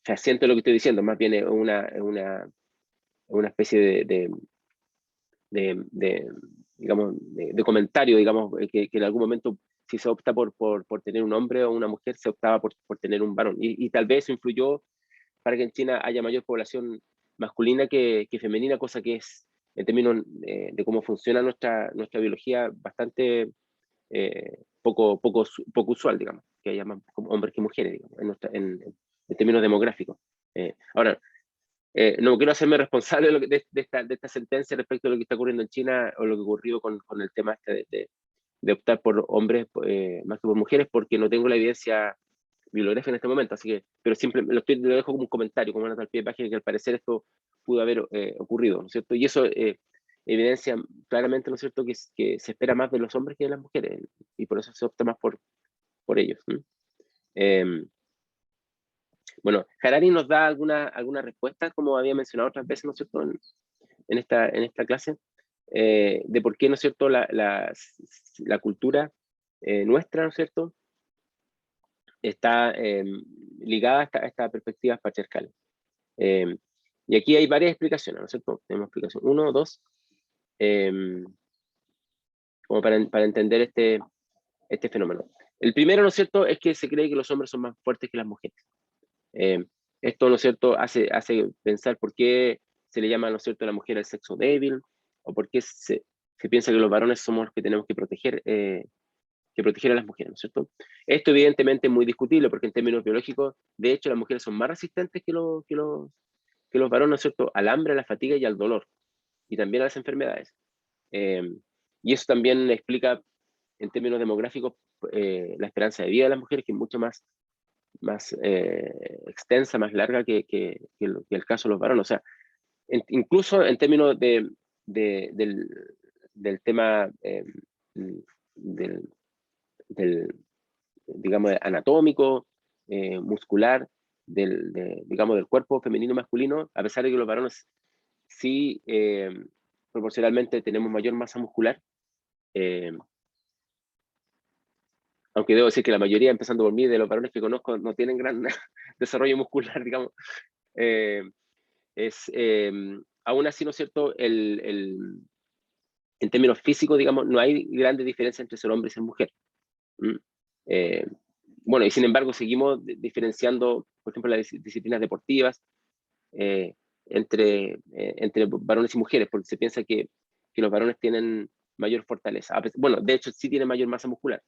fehaciente de lo que estoy diciendo, más bien es una especie de, digamos, de comentario, digamos, que en algún momento, si se opta por tener un hombre o una mujer, se optaba por tener un varón. Y tal vez eso influyó para que en China haya mayor población masculina que femenina, cosa que es, en términos de cómo funciona nuestra biología, bastante poco usual, digamos, que haya más hombres que mujeres, digamos, en términos demográficos. Ahora, no quiero hacerme responsable de esta sentencia respecto a lo que está ocurriendo en China o lo que ocurrió con el tema este de optar por hombres más que por mujeres, porque no tengo la evidencia bibliográfica en este momento, así que, pero siempre lo dejo como un comentario, como una tal pie de página, que al parecer esto pudo haber ocurrido, ¿no es cierto? Y eso evidencia claramente, ¿no es cierto?, que se espera más de los hombres que de las mujeres, y por eso se opta más por ellos. Eh, bueno, Harari nos da alguna respuesta, como había mencionado otras veces, ¿no es cierto?, en esta clase, de por qué, ¿no es cierto?, la cultura nuestra, ¿no es cierto?, está ligada a estas perspectivas patriarcales. Y aquí hay varias explicaciones, ¿no es cierto? Tenemos explicación 1, 2, como para entender este fenómeno. El primero, ¿no es cierto?, es que se cree que los hombres son más fuertes que las mujeres. Eh, Esto, ¿no es cierto?, hace pensar por qué se le llama, ¿no es cierto?, a la mujer el sexo débil, o por qué se piensa que los varones somos los que tenemos que proteger a las mujeres, ¿no es cierto? Esto evidentemente es muy discutible porque en términos biológicos, de hecho, las mujeres son más resistentes que los varones, ¿no es cierto?, al hambre, a la fatiga y al dolor, y también a las enfermedades. Eh, y eso también explica, en términos demográficos, la esperanza de vida de las mujeres, que es mucho más extensa, más larga que el caso de los varones. O sea, incluso en términos del tema del, del, digamos, anatómico, muscular, digamos, del cuerpo femenino masculino, a pesar de que los varones sí proporcionalmente tenemos mayor masa muscular, aunque debo decir que la mayoría, empezando por mí, de los varones que conozco, no tienen gran desarrollo muscular, digamos. Aún así, ¿no es cierto? En términos físicos, digamos, no hay grandes diferencias entre ser hombre y ser mujer. Bueno, y sin embargo, seguimos diferenciando, por ejemplo, las disciplinas deportivas entre varones y mujeres, porque se piensa que los varones tienen mayor fortaleza. Bueno, de hecho, sí tienen mayor masa muscular,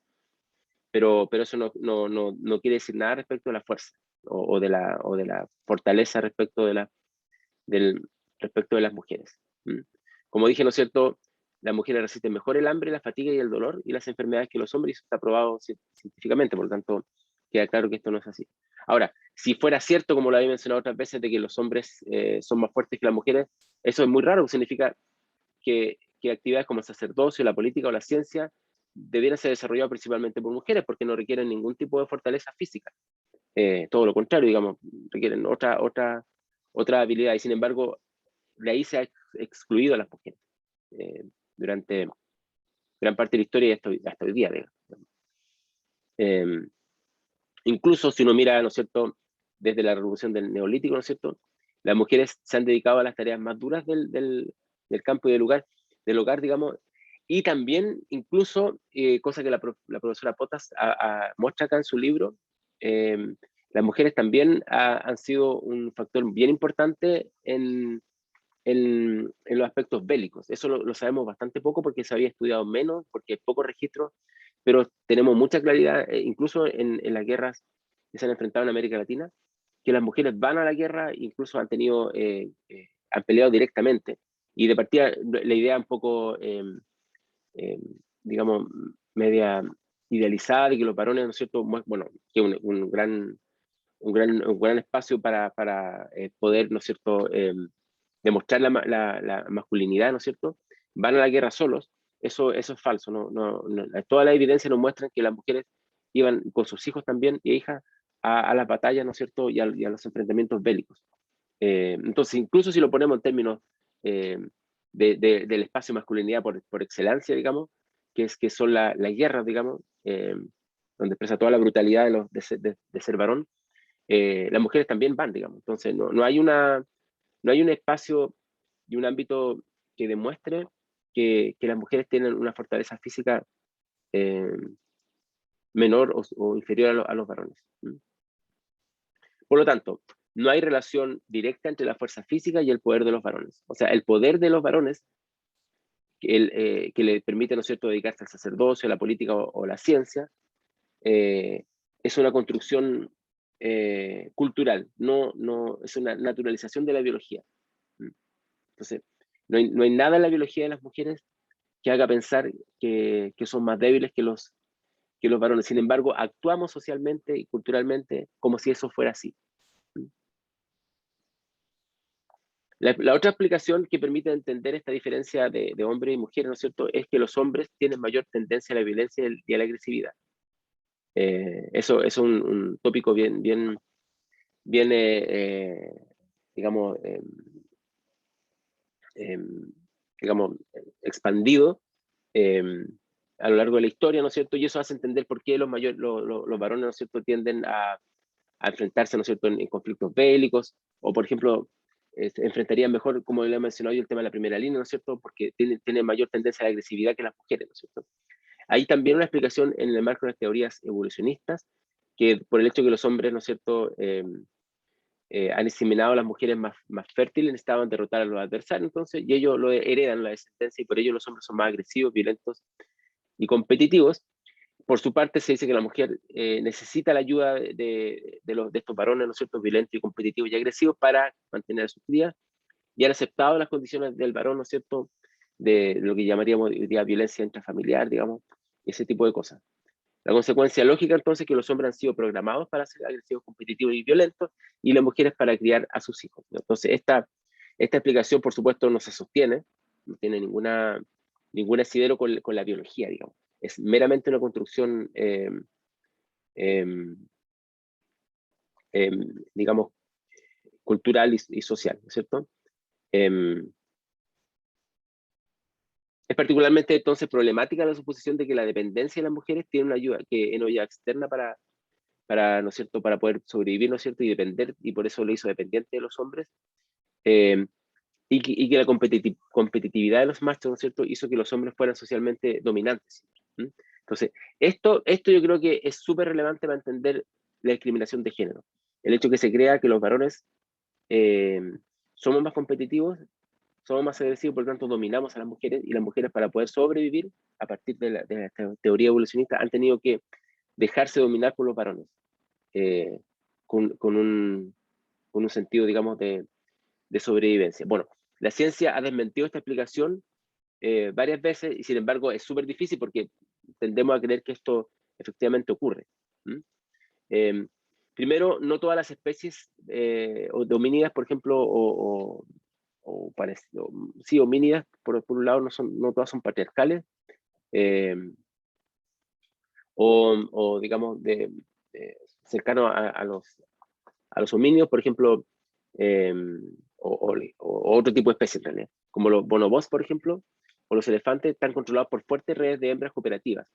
pero eso no quiere decir nada respecto a la fuerza o de la fortaleza respecto respecto de las mujeres. Como dije, ¿no es cierto? Las mujeres resisten mejor el hambre, la fatiga y el dolor y las enfermedades que los hombres, y eso está probado científicamente, por lo tanto, queda claro que esto no es así. Ahora, si fuera cierto, como lo había mencionado otras veces, de que los hombres son más fuertes que las mujeres, eso es muy raro, significa que actividades como el sacerdocio, la política o la ciencia debieran ser desarrolladas principalmente por mujeres, porque no requieren ningún tipo de fortaleza física. Todo lo contrario, digamos, requieren otra habilidad, y sin embargo, de ahí se ha excluido a las mujeres durante gran parte de la historia y hasta hoy día. Incluso si uno mira, ¿no es cierto?, desde la revolución del Neolítico, ¿no es cierto?, las mujeres se han dedicado a las tareas más duras del campo y del hogar, digamos, y también, incluso, cosa que la profesora Potas muestra acá en su libro, las mujeres también han sido un factor bien importante en los aspectos bélicos. Eso lo sabemos bastante poco porque se había estudiado menos, porque hay pocos registros, pero tenemos mucha claridad, incluso en las guerras que se han enfrentado en América Latina, que las mujeres van a la guerra, incluso han peleado directamente. Y de partida, la idea un poco, eh, digamos, media idealizada de que los varones, ¿no es cierto?, bueno, que un gran espacio para poder, ¿no es cierto?, demostrar la masculinidad, ¿no es cierto?, van a la guerra solos. Eso es falso. Toda la evidencia nos muestra que las mujeres iban con sus hijos también y hijas a las batallas, ¿no es cierto?, y a los enfrentamientos bélicos. Entonces, incluso si lo ponemos en términos eh, del espacio de masculinidad por excelencia, digamos, que son las guerras, digamos, donde expresa toda la brutalidad de ser varón, las mujeres también van, digamos. Entonces, no hay un espacio y un ámbito que demuestre que las mujeres tienen una fortaleza física eh, menor o inferior a los varones. Por lo tanto, no hay relación directa entre la fuerza física y el poder de los varones. O sea, el poder de los varones que le permite, ¿no es cierto?, dedicarse al sacerdocio, a la política o la ciencia, es una construcción cultural, no es una naturalización de la biología. Entonces, no hay nada en la biología de las mujeres que haga pensar que son más débiles que los varones. Sin embargo, actuamos socialmente y culturalmente como si eso fuera así. La otra explicación que permite entender esta diferencia de hombre y mujer, ¿no es cierto?, es que los hombres tienen mayor tendencia a la violencia y a la agresividad. Eso es un tópico bien digamos, digamos, expandido eh, a lo largo de la historia, ¿no es cierto? Y eso hace entender por qué los varones, ¿no es cierto?, tienden a enfrentarse, ¿no es cierto?, en conflictos bélicos, o por ejemplo, se enfrentarían mejor, como le he mencionado yo, el tema de la primera línea, ¿no es cierto?, porque tiene mayor tendencia a la agresividad que las mujeres, ¿no es cierto? Hay también una explicación en el marco de las teorías evolucionistas, que por el hecho de que los hombres, ¿no es cierto?, han diseminado a las mujeres más fértiles, necesitaban derrotar a los adversarios, entonces, y ellos lo heredan la descendencia, y por ello los hombres son más agresivos, violentos y competitivos. Por su parte, se dice que la mujer necesita la ayuda de estos varones, ¿no es cierto?, violentos y competitivos y agresivos para mantener a sus crías, y han aceptado las condiciones del varón, ¿no es cierto?, de lo que llamaríamos hoy día violencia intrafamiliar, digamos, ese tipo de cosas. La consecuencia lógica, entonces, es que los hombres han sido programados para ser agresivos, competitivos y violentos, y las mujeres para criar a sus hijos, ¿no? Entonces, esta explicación, por supuesto, no se sostiene, no tiene ningún asidero con la biología, digamos. Es meramente una construcción, digamos, cultural y social, ¿no es cierto? Es particularmente entonces problemática la suposición de que la dependencia de las mujeres tiene una ayuda, que es una ayuda externa ¿no es cierto?, para poder sobrevivir, ¿no es cierto?, y depender, y por eso lo hizo dependiente de los hombres, eh, y que la competitividad de los machos, ¿no es cierto?, hizo que los hombres fueran socialmente dominantes. ¿Sí? Entonces, esto yo creo que es súper relevante para entender la discriminación de género. El hecho que se crea que los varones somos más competitivos, somos más agresivos, por lo tanto dominamos a las mujeres, y las mujeres, para poder sobrevivir a partir de la teoría evolucionista, han tenido que dejarse dominar por los varones, eh, con un sentido, digamos, de sobrevivencia. Bueno, la ciencia ha desmentido esta explicación varias veces, y sin embargo es súper difícil porque tendemos a creer que esto efectivamente ocurre. Primero, no todas las especies homínidas, por ejemplo, sí, homínidas, por un lado, no todas son patriarcales, eh, digamos, cercano a los homínidos, por ejemplo, eh, o otro tipo de especies en realidad, como los bonobos, por ejemplo, o los elefantes, están controlados por fuertes redes de hembras cooperativas,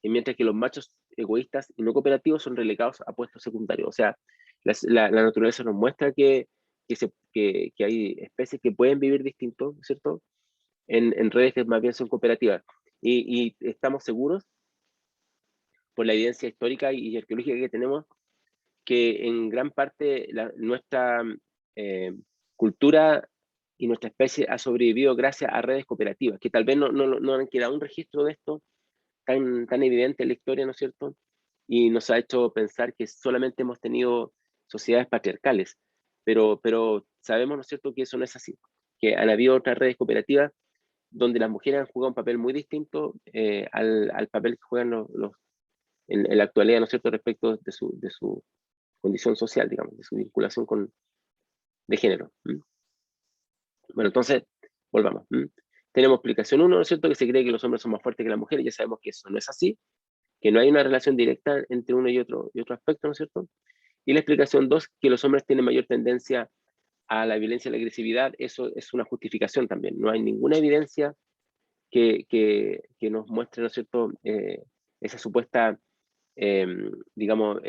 y mientras que los machos egoístas y no cooperativos son relegados a puestos secundarios. O sea, la naturaleza nos muestra que hay especies que pueden vivir distinto, ¿cierto?, en redes que más bien son cooperativas. Y estamos seguros, por la evidencia histórica y arqueológica que tenemos, que en gran parte nuestra cultura y nuestra especie ha sobrevivido gracias a redes cooperativas, que tal vez no han quedado un registro de esto tan evidente en la historia, ¿no es cierto? Y nos ha hecho pensar que solamente hemos tenido sociedades patriarcales, pero sabemos, ¿no es cierto?, que eso no es así, que han habido otras redes cooperativas donde las mujeres han jugado un papel muy distinto al papel que juegan en la actualidad, ¿no es cierto?, respecto de su condición social, digamos, de su vinculación de género. Bueno, entonces, volvamos. Tenemos explicación 1, ¿no es cierto?, que se cree que los hombres son más fuertes que las mujeres. Ya sabemos que eso no es así, que no hay una relación directa entre uno y otro aspecto, ¿no es cierto? Y la explicación 2, que los hombres tienen mayor tendencia a la violencia y la agresividad. Eso es una justificación también. No hay ninguna evidencia que nos muestre, ¿no es cierto?, esa supuesta, digamos,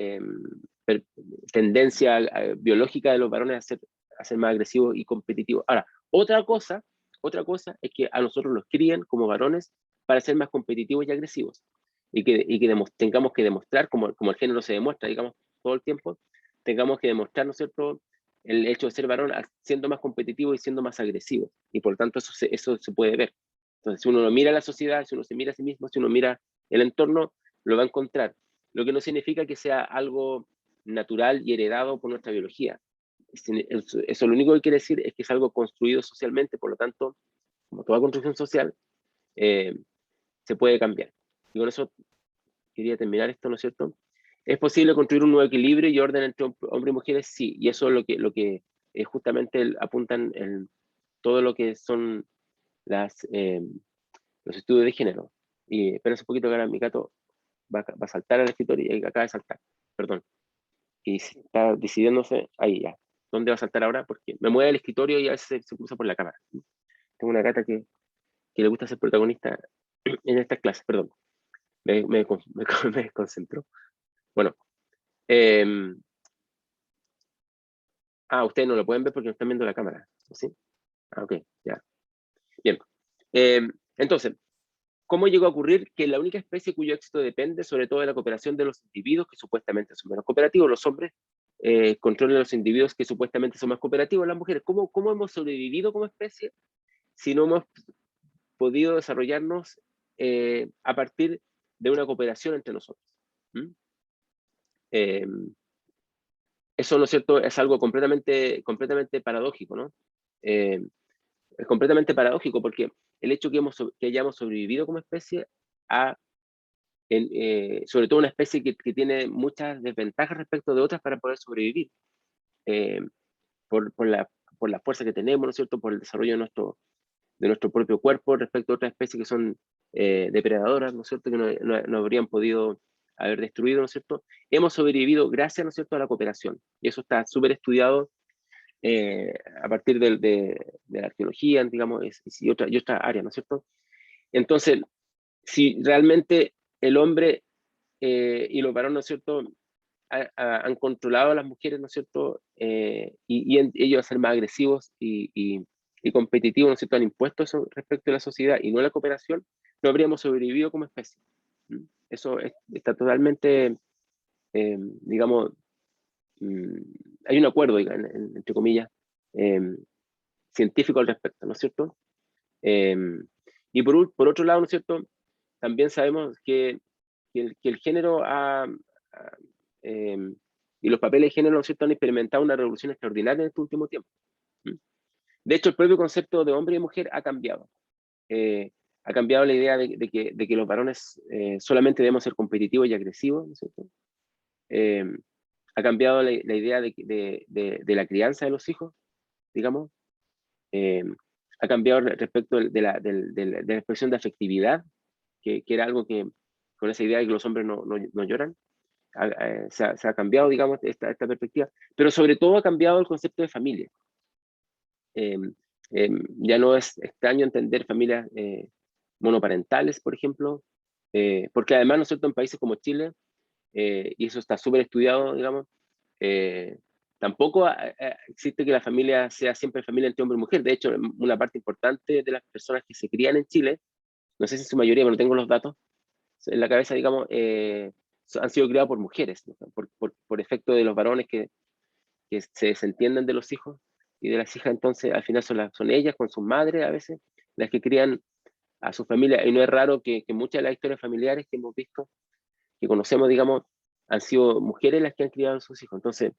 tendencia biológica de los varones a ser más agresivos y competitivos. Ahora, otra cosa es que a nosotros nos crían como varones para ser más competitivos y agresivos, y que tengamos que demostrar, como el género se demuestra, digamos, todo el tiempo, tengamos que demostrar, ¿no es cierto?, el hecho de ser varón siendo más competitivo y siendo más agresivo, y por tanto eso se puede ver. Entonces, si uno lo mira a la sociedad, si uno se mira a sí mismo, si uno mira el entorno, lo va a encontrar. Lo que no significa que sea algo natural y heredado por nuestra biología. Eso lo único que quiere decir es que es algo construido socialmente, por lo tanto, como toda construcción social, se puede cambiar. Y con eso quería terminar esto, ¿no es cierto? ¿Es posible construir un nuevo equilibrio y orden entre hombres y mujeres? Sí, y eso es lo que justamente apuntan todo lo que son los estudios de género. Y espera un poquito que ahora mi gato va a saltar al escritorio y acaba de saltar, perdón. Y está decidiéndose, ahí ya. ¿Dónde va a saltar ahora? Porque me mueve el escritorio y a veces se cruza por la cámara. Tengo una gata que le gusta ser protagonista en estas clases, perdón. Me desconcentró. Bueno. Ustedes no lo pueden ver porque no están viendo la cámara, ¿sí? Ok, ya. Bien. Entonces, ¿cómo llegó a ocurrir que la única especie cuyo éxito depende sobre todo de la cooperación de los individuos que supuestamente son menos cooperativos, los hombres, controlan a los individuos que supuestamente son más cooperativos, las mujeres? ¿Cómo hemos sobrevivido como especie si no hemos podido desarrollarnos a partir de una cooperación entre nosotros? Eso, ¿no es cierto?, es algo completamente paradójico, ¿no? Es completamente paradójico porque el hecho que hayamos sobrevivido como especie sobre todo una especie que tiene muchas desventajas respecto de otras para poder sobrevivir, eh, por la fuerza que tenemos, ¿no es cierto?, por el desarrollo de nuestro propio cuerpo respecto a otras especies que son depredadoras, ¿no es cierto?, que no habrían podido haber destruido, ¿no es cierto? Hemos sobrevivido gracias, ¿no es cierto?, a la cooperación. Y eso está súper estudiado a partir de la arqueología, digamos, y otra área, ¿no es cierto? Entonces, si realmente el hombre y los varones, ¿no es cierto?, han controlado a las mujeres, ¿no es cierto?, ellos a ser más agresivos y competitivos, ¿no es cierto?, han impuesto eso respecto a la sociedad y no la cooperación, no habríamos sobrevivido como especie. Eso está totalmente, digamos, hay un acuerdo, entre comillas, eh, científico al respecto, ¿no es cierto? Eh, y por otro lado, ¿no es cierto?, también sabemos que el género eh, y los papeles de género, ¿no es cierto?, han experimentado una revolución extraordinaria en este último tiempo. De hecho, el propio concepto de hombre y mujer ha cambiado. Ha cambiado la idea de que los varones solamente debemos ser competitivos y agresivos, ¿no es cierto? Ha cambiado la idea de la crianza de los hijos, digamos. Ha cambiado respecto de la expresión de afectividad, que era algo que, con esa idea de que los hombres no lloran. Se ha cambiado, digamos, esta perspectiva, pero sobre todo ha cambiado el concepto de familia. Ya no es extraño entender familias monoparentales, por ejemplo, porque además, ¿no es cierto?, en países como Chile, y eso está súper estudiado, digamos, tampoco existe que la familia sea siempre familia entre hombre y mujer. De hecho, una parte importante de las personas que se crían en Chile, no sé si en su mayoría, pero no tengo los datos en la cabeza, digamos, han sido criados por mujeres, ¿no?, por efecto de los varones que se desentienden de los hijos y de las hijas. Entonces al final son ellas con sus madres a veces las que crían a su familia, y no es raro que muchas de las historias familiares que hemos visto, que conocemos, digamos, han sido mujeres las que han criado a sus hijos. Entonces,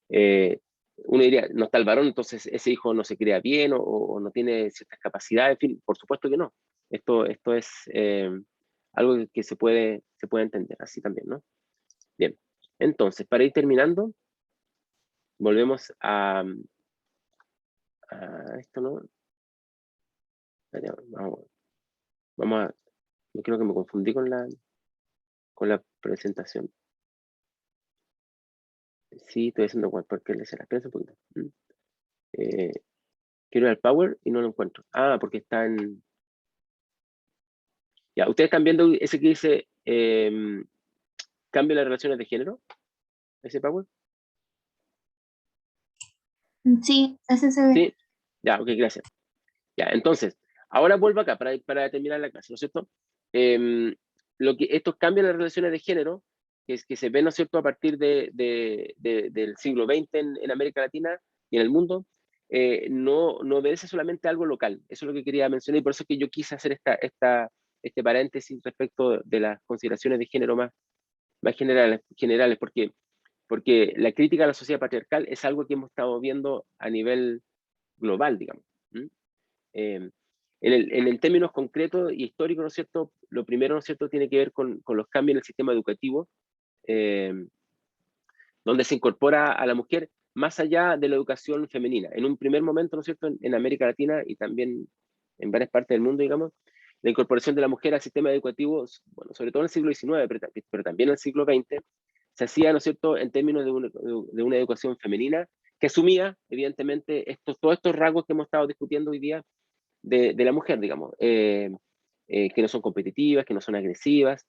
uno diría, no está el varón, entonces ese hijo no se cría bien o no tiene ciertas capacidades. En fin, por supuesto que no. Esto es algo que se puede entender así también, ¿no? Bien, entonces, para ir terminando, volvemos a esto, ¿no? Vamos a, yo creo que me confundí con la presentación. Sí, estoy haciendo porque le se la prensa un poquito. Quiero ir al Power y no lo encuentro. Ah, porque está en... Ya, ustedes están viendo ese que dice cambio de las relaciones de género, ese Power. Sí, ese se ve. Sí, ya, ok, gracias. Ya, entonces, ahora vuelvo acá para terminar la clase, ¿no es cierto? Estos cambios en las relaciones de género, que se ven, ¿no es cierto?, a partir del siglo XX en América Latina y en el mundo, no obedece solamente a algo local. Eso es lo que quería mencionar, y por eso es que yo quise hacer este paréntesis respecto de las consideraciones de género más generales, porque la crítica a la sociedad patriarcal es algo que hemos estado viendo a nivel global, digamos. Eh, en términos concretos y históricos, ¿no es cierto?, lo primero, ¿no es cierto?, tiene que ver con los cambios en el sistema educativo, donde se incorpora a la mujer más allá de la educación femenina. En un primer momento, ¿no es cierto?, en América Latina y también en varias partes del mundo, digamos, la incorporación de la mujer al sistema educativo, bueno, sobre todo en el siglo XIX, pero también en el siglo XX, se hacía, ¿no es cierto?, en términos de una educación femenina que asumía, evidentemente, todos estos rasgos que hemos estado discutiendo hoy día de la mujer, digamos, que no son competitivas, que no son agresivas,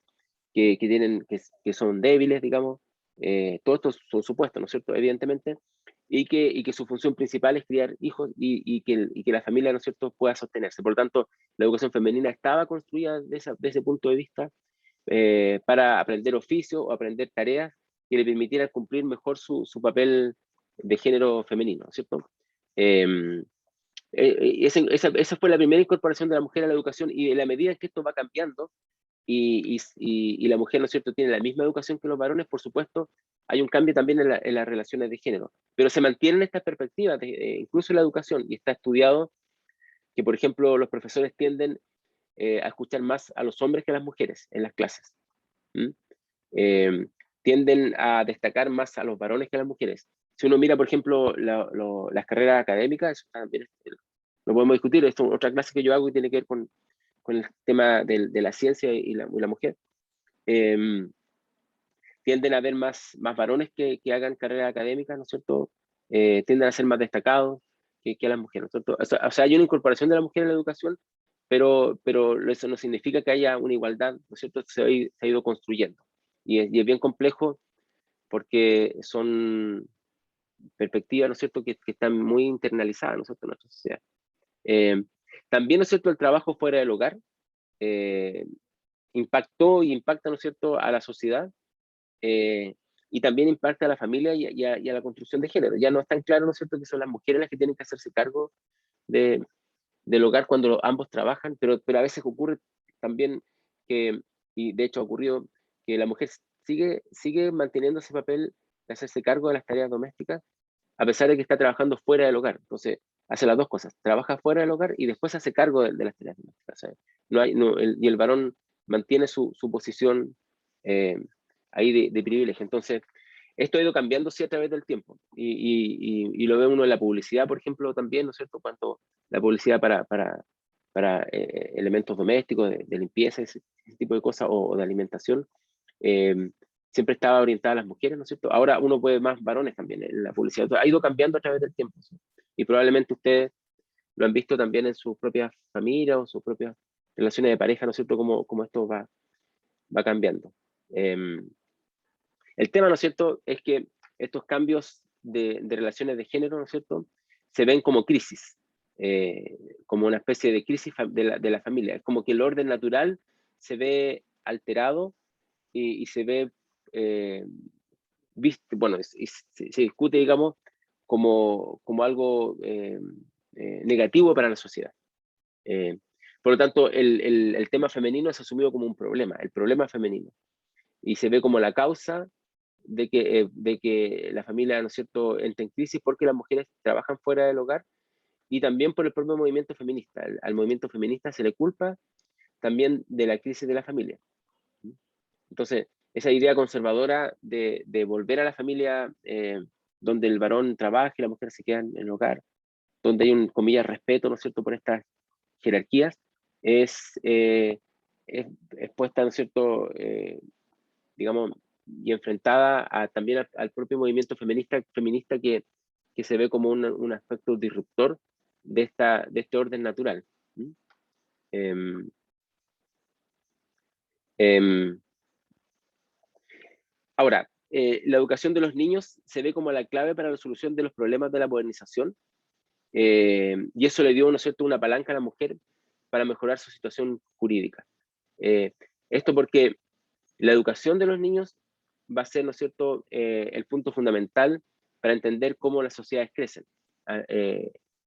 que son débiles, digamos, todos estos son supuestos, ¿no es cierto?, evidentemente, y que su función principal es criar hijos y que la familia, ¿no es cierto?, pueda sostenerse. Por lo tanto, la educación femenina estaba construida de ese punto de vista para aprender oficio o aprender tareas que le permitieran cumplir mejor su papel de género femenino, ¿no es cierto? Esa fue la primera incorporación de la mujer a la educación, y en la medida en que esto va cambiando y la mujer, ¿no es cierto?, tiene la misma educación que los varones, por supuesto, hay un cambio también en las relaciones de género. Pero se mantienen estas perspectivas, incluso en la educación, y está estudiado que, por ejemplo, los profesores tienden a escuchar más a los hombres que a las mujeres en las clases. Eh, Tienden a destacar más a los varones que a las mujeres. Si uno mira, por ejemplo, las carreras académicas, eso también lo podemos discutir. Esto es otra clase que yo hago y tiene que ver con el tema de la ciencia y la mujer. Tienden a haber más varones que hagan carreras académicas, ¿no es cierto? Tienden a ser más destacados que las mujeres, ¿no es cierto? O sea, hay una incorporación de la mujer en la educación pero eso no significa que haya una igualdad, ¿no es cierto? Se ha ido construyendo. Y es bien complejo porque son perspectivas, ¿no es cierto?, que están muy internalizadas, ¿no es cierto?, en nuestra sociedad. También, ¿no es cierto?, el trabajo fuera del hogar impactó y impacta, ¿no es cierto?, a la sociedad, y también impacta a la familia y a la construcción de género. Ya no es tan claro, ¿no es cierto?, que son las mujeres las que tienen que hacerse cargo de, del hogar cuando ambos trabajan, pero a veces ocurre también que, y de hecho ha ocurrido, que la mujer sigue manteniendo ese papel de hacerse cargo de las tareas domésticas, a pesar de que está trabajando fuera del hogar. Entonces, hace las dos cosas, trabaja fuera del hogar y después se hace cargo de las tareas domésticas. ¿Sabes? Y el varón mantiene su posición eh, ahí de privilegio. Entonces, esto ha ido cambiando sí a través del tiempo. Y lo ve uno en la publicidad, por ejemplo, también, ¿no es cierto? Cuando la publicidad para elementos domésticos, de limpieza, ese tipo de cosas, o de alimentación, eh, siempre estaba orientada a las mujeres, ¿no es cierto? Ahora uno puede más varones también en la publicidad. Ha ido cambiando a través del tiempo, ¿sí? Y probablemente ustedes lo han visto también en sus propias familias o sus propias relaciones de pareja, ¿no es cierto? Cómo esto va cambiando. El tema, ¿no es cierto?, es que estos cambios de relaciones de género, ¿no es cierto?, se ven como crisis, como una especie de crisis de la familia. Es como que el orden natural se ve alterado y se ve, bueno, se discute, digamos, como algo negativo para la sociedad. Eh, por lo tanto, el tema femenino es asumido como un problema, el problema femenino, y se ve como la causa de que la familia, ¿no es cierto?, entra en crisis porque las mujeres trabajan fuera del hogar, y también por el propio movimiento feminista. Al movimiento feminista se le culpa también de la crisis de la familia. Entonces, esa idea conservadora de volver a la familia donde el varón trabaja y la mujer se queda en el hogar, donde hay un, comillas, respeto, ¿no es cierto?, por estas jerarquías, es puesta, ¿no es cierto?, digamos, y enfrentada también al propio movimiento feminista que se ve como un aspecto disruptor de este orden natural. ¿Mm? Em, em, Ahora, la educación de los niños se ve como la clave para la solución de los problemas de la modernización, y eso le dio, ¿no es cierto?, una palanca a la mujer para mejorar su situación jurídica. Eh, Esto porque la educación de los niños va a ser, ¿no es cierto?, el punto fundamental para entender cómo las sociedades crecen, ah,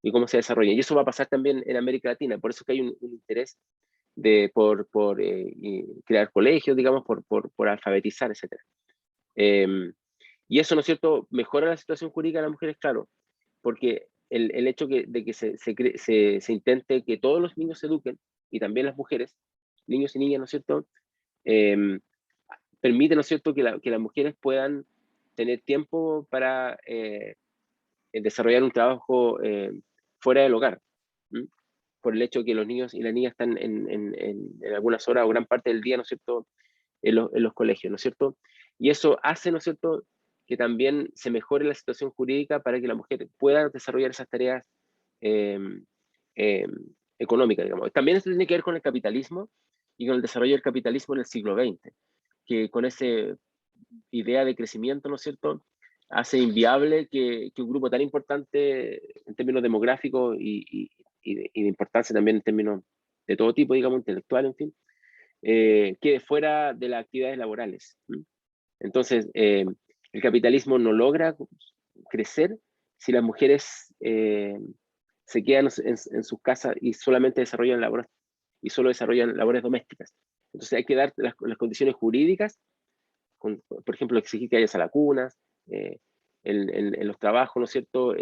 y cómo se desarrollan. Y eso va a pasar también en América Latina, por eso que hay un interés por crear colegios, digamos, por alfabetizar, etc. Y eso, ¿no es cierto?, mejora la situación jurídica de las mujeres, claro, porque el hecho de que se intente que todos los niños se eduquen, y también las mujeres, niños y niñas, ¿no es cierto?, eh, permite, ¿no es cierto?, que las mujeres puedan tener tiempo para desarrollar un trabajo fuera del hogar, ¿m? Por el hecho de que los niños y las niñas están en algunas horas o gran parte del día, ¿no es cierto?, en los colegios, ¿no es cierto? Y eso hace, ¿no es cierto?, que también se mejore la situación jurídica para que la mujer pueda desarrollar esas tareas eh, eh, económicas, digamos. También esto tiene que ver con el capitalismo y con el desarrollo del capitalismo en el siglo XX, que con esa idea de crecimiento, ¿no es cierto?, hace inviable que un grupo tan importante en términos demográficos y de importancia también en términos de todo tipo, digamos, intelectual, en fin, quede fuera de las actividades laborales. ¿M? Entonces, el capitalismo no logra crecer si las mujeres se quedan en sus casas y solamente desarrollan labores, y solo desarrollan labores domésticas. Entonces hay que dar las condiciones jurídicas, por ejemplo, exigir que haya salacunas, eh, en los trabajos, ¿no es cierto?,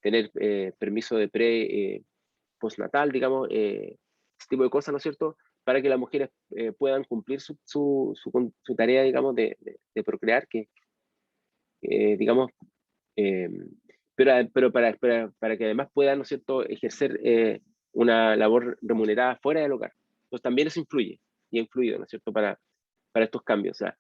tener permiso de postnatal, digamos, ese tipo de cosas, ¿no es cierto?, para que las mujeres puedan cumplir su tarea, digamos, de procrear, digamos, eh, pero para que además puedan, ¿no es cierto?, ejercer una labor remunerada fuera del hogar. Entonces también eso influye, y ha influido, ¿no es cierto?, para estos cambios. O sea,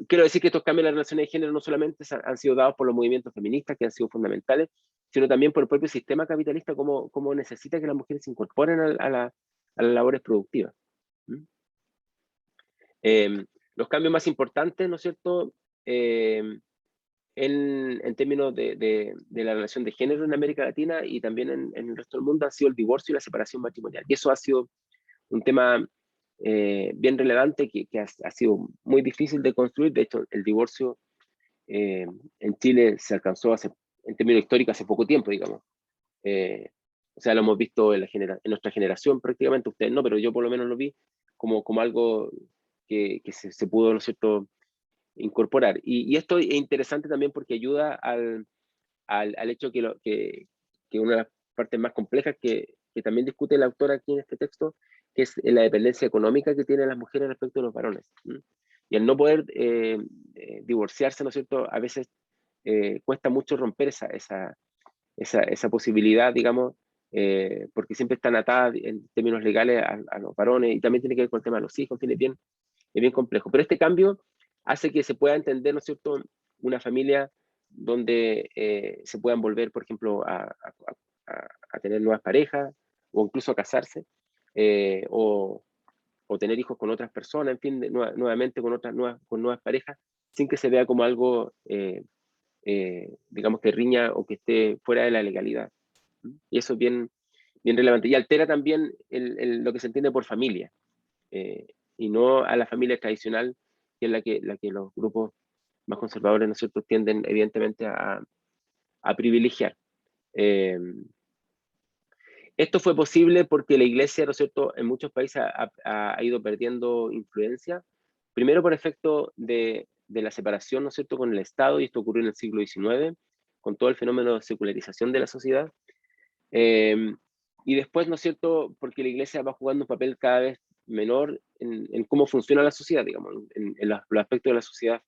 quiero decir que estos cambios en las relaciones de género no solamente han sido dados por los movimientos feministas, que han sido fundamentales, sino también por el propio sistema capitalista, como necesita que las mujeres se incorporen las labores productivas. ¿Mm? Los cambios más importantes, ¿no es cierto?, en términos de la relación de género en América Latina y también en el resto del mundo, ha sido el divorcio y la separación matrimonial. Y eso ha sido un tema bien relevante que ha sido muy difícil de construir. De hecho, el divorcio en Chile se alcanzó en términos históricos hace poco tiempo, digamos. O sea, lo hemos visto en nuestra generación prácticamente, ustedes no, pero yo por lo menos lo vi como algo que se pudo, ¿no es cierto?, incorporar. Y esto es interesante también porque ayuda al hecho que una de las partes más complejas que también discute el autor aquí en este texto, que es la dependencia económica que tienen las mujeres respecto a los varones. Y al no poder divorciarse, ¿no es cierto?, a veces cuesta mucho romper esa posibilidad, digamos, porque siempre están atadas en términos legales a los varones, y también tiene que ver con el tema de los hijos, en fin, es bien complejo. Pero este cambio hace que se pueda entender, ¿no es cierto?, una familia donde se puedan volver, por ejemplo, a tener nuevas parejas, o incluso a casarse, o tener hijos con otras personas, en fin, nuevamente con nuevas parejas, sin que se vea como algo, digamos, que riña o que esté fuera de la legalidad. Y eso es bien relevante. Y altera también lo que se entiende por familia, y no a la familia tradicional, que es la que los grupos más conservadores, ¿no es cierto?, tienden evidentemente a privilegiar. Esto fue posible porque la Iglesia, ¿no es cierto?, en muchos países ha ido perdiendo influencia, primero por efecto de la separación, ¿no es cierto?, con el Estado, y esto ocurrió en el siglo XIX, con todo el fenómeno de secularización de la sociedad. Y después, ¿no es cierto?, porque la Iglesia va jugando un papel cada vez menor en cómo funciona la sociedad, digamos, en los aspectos de la sociedad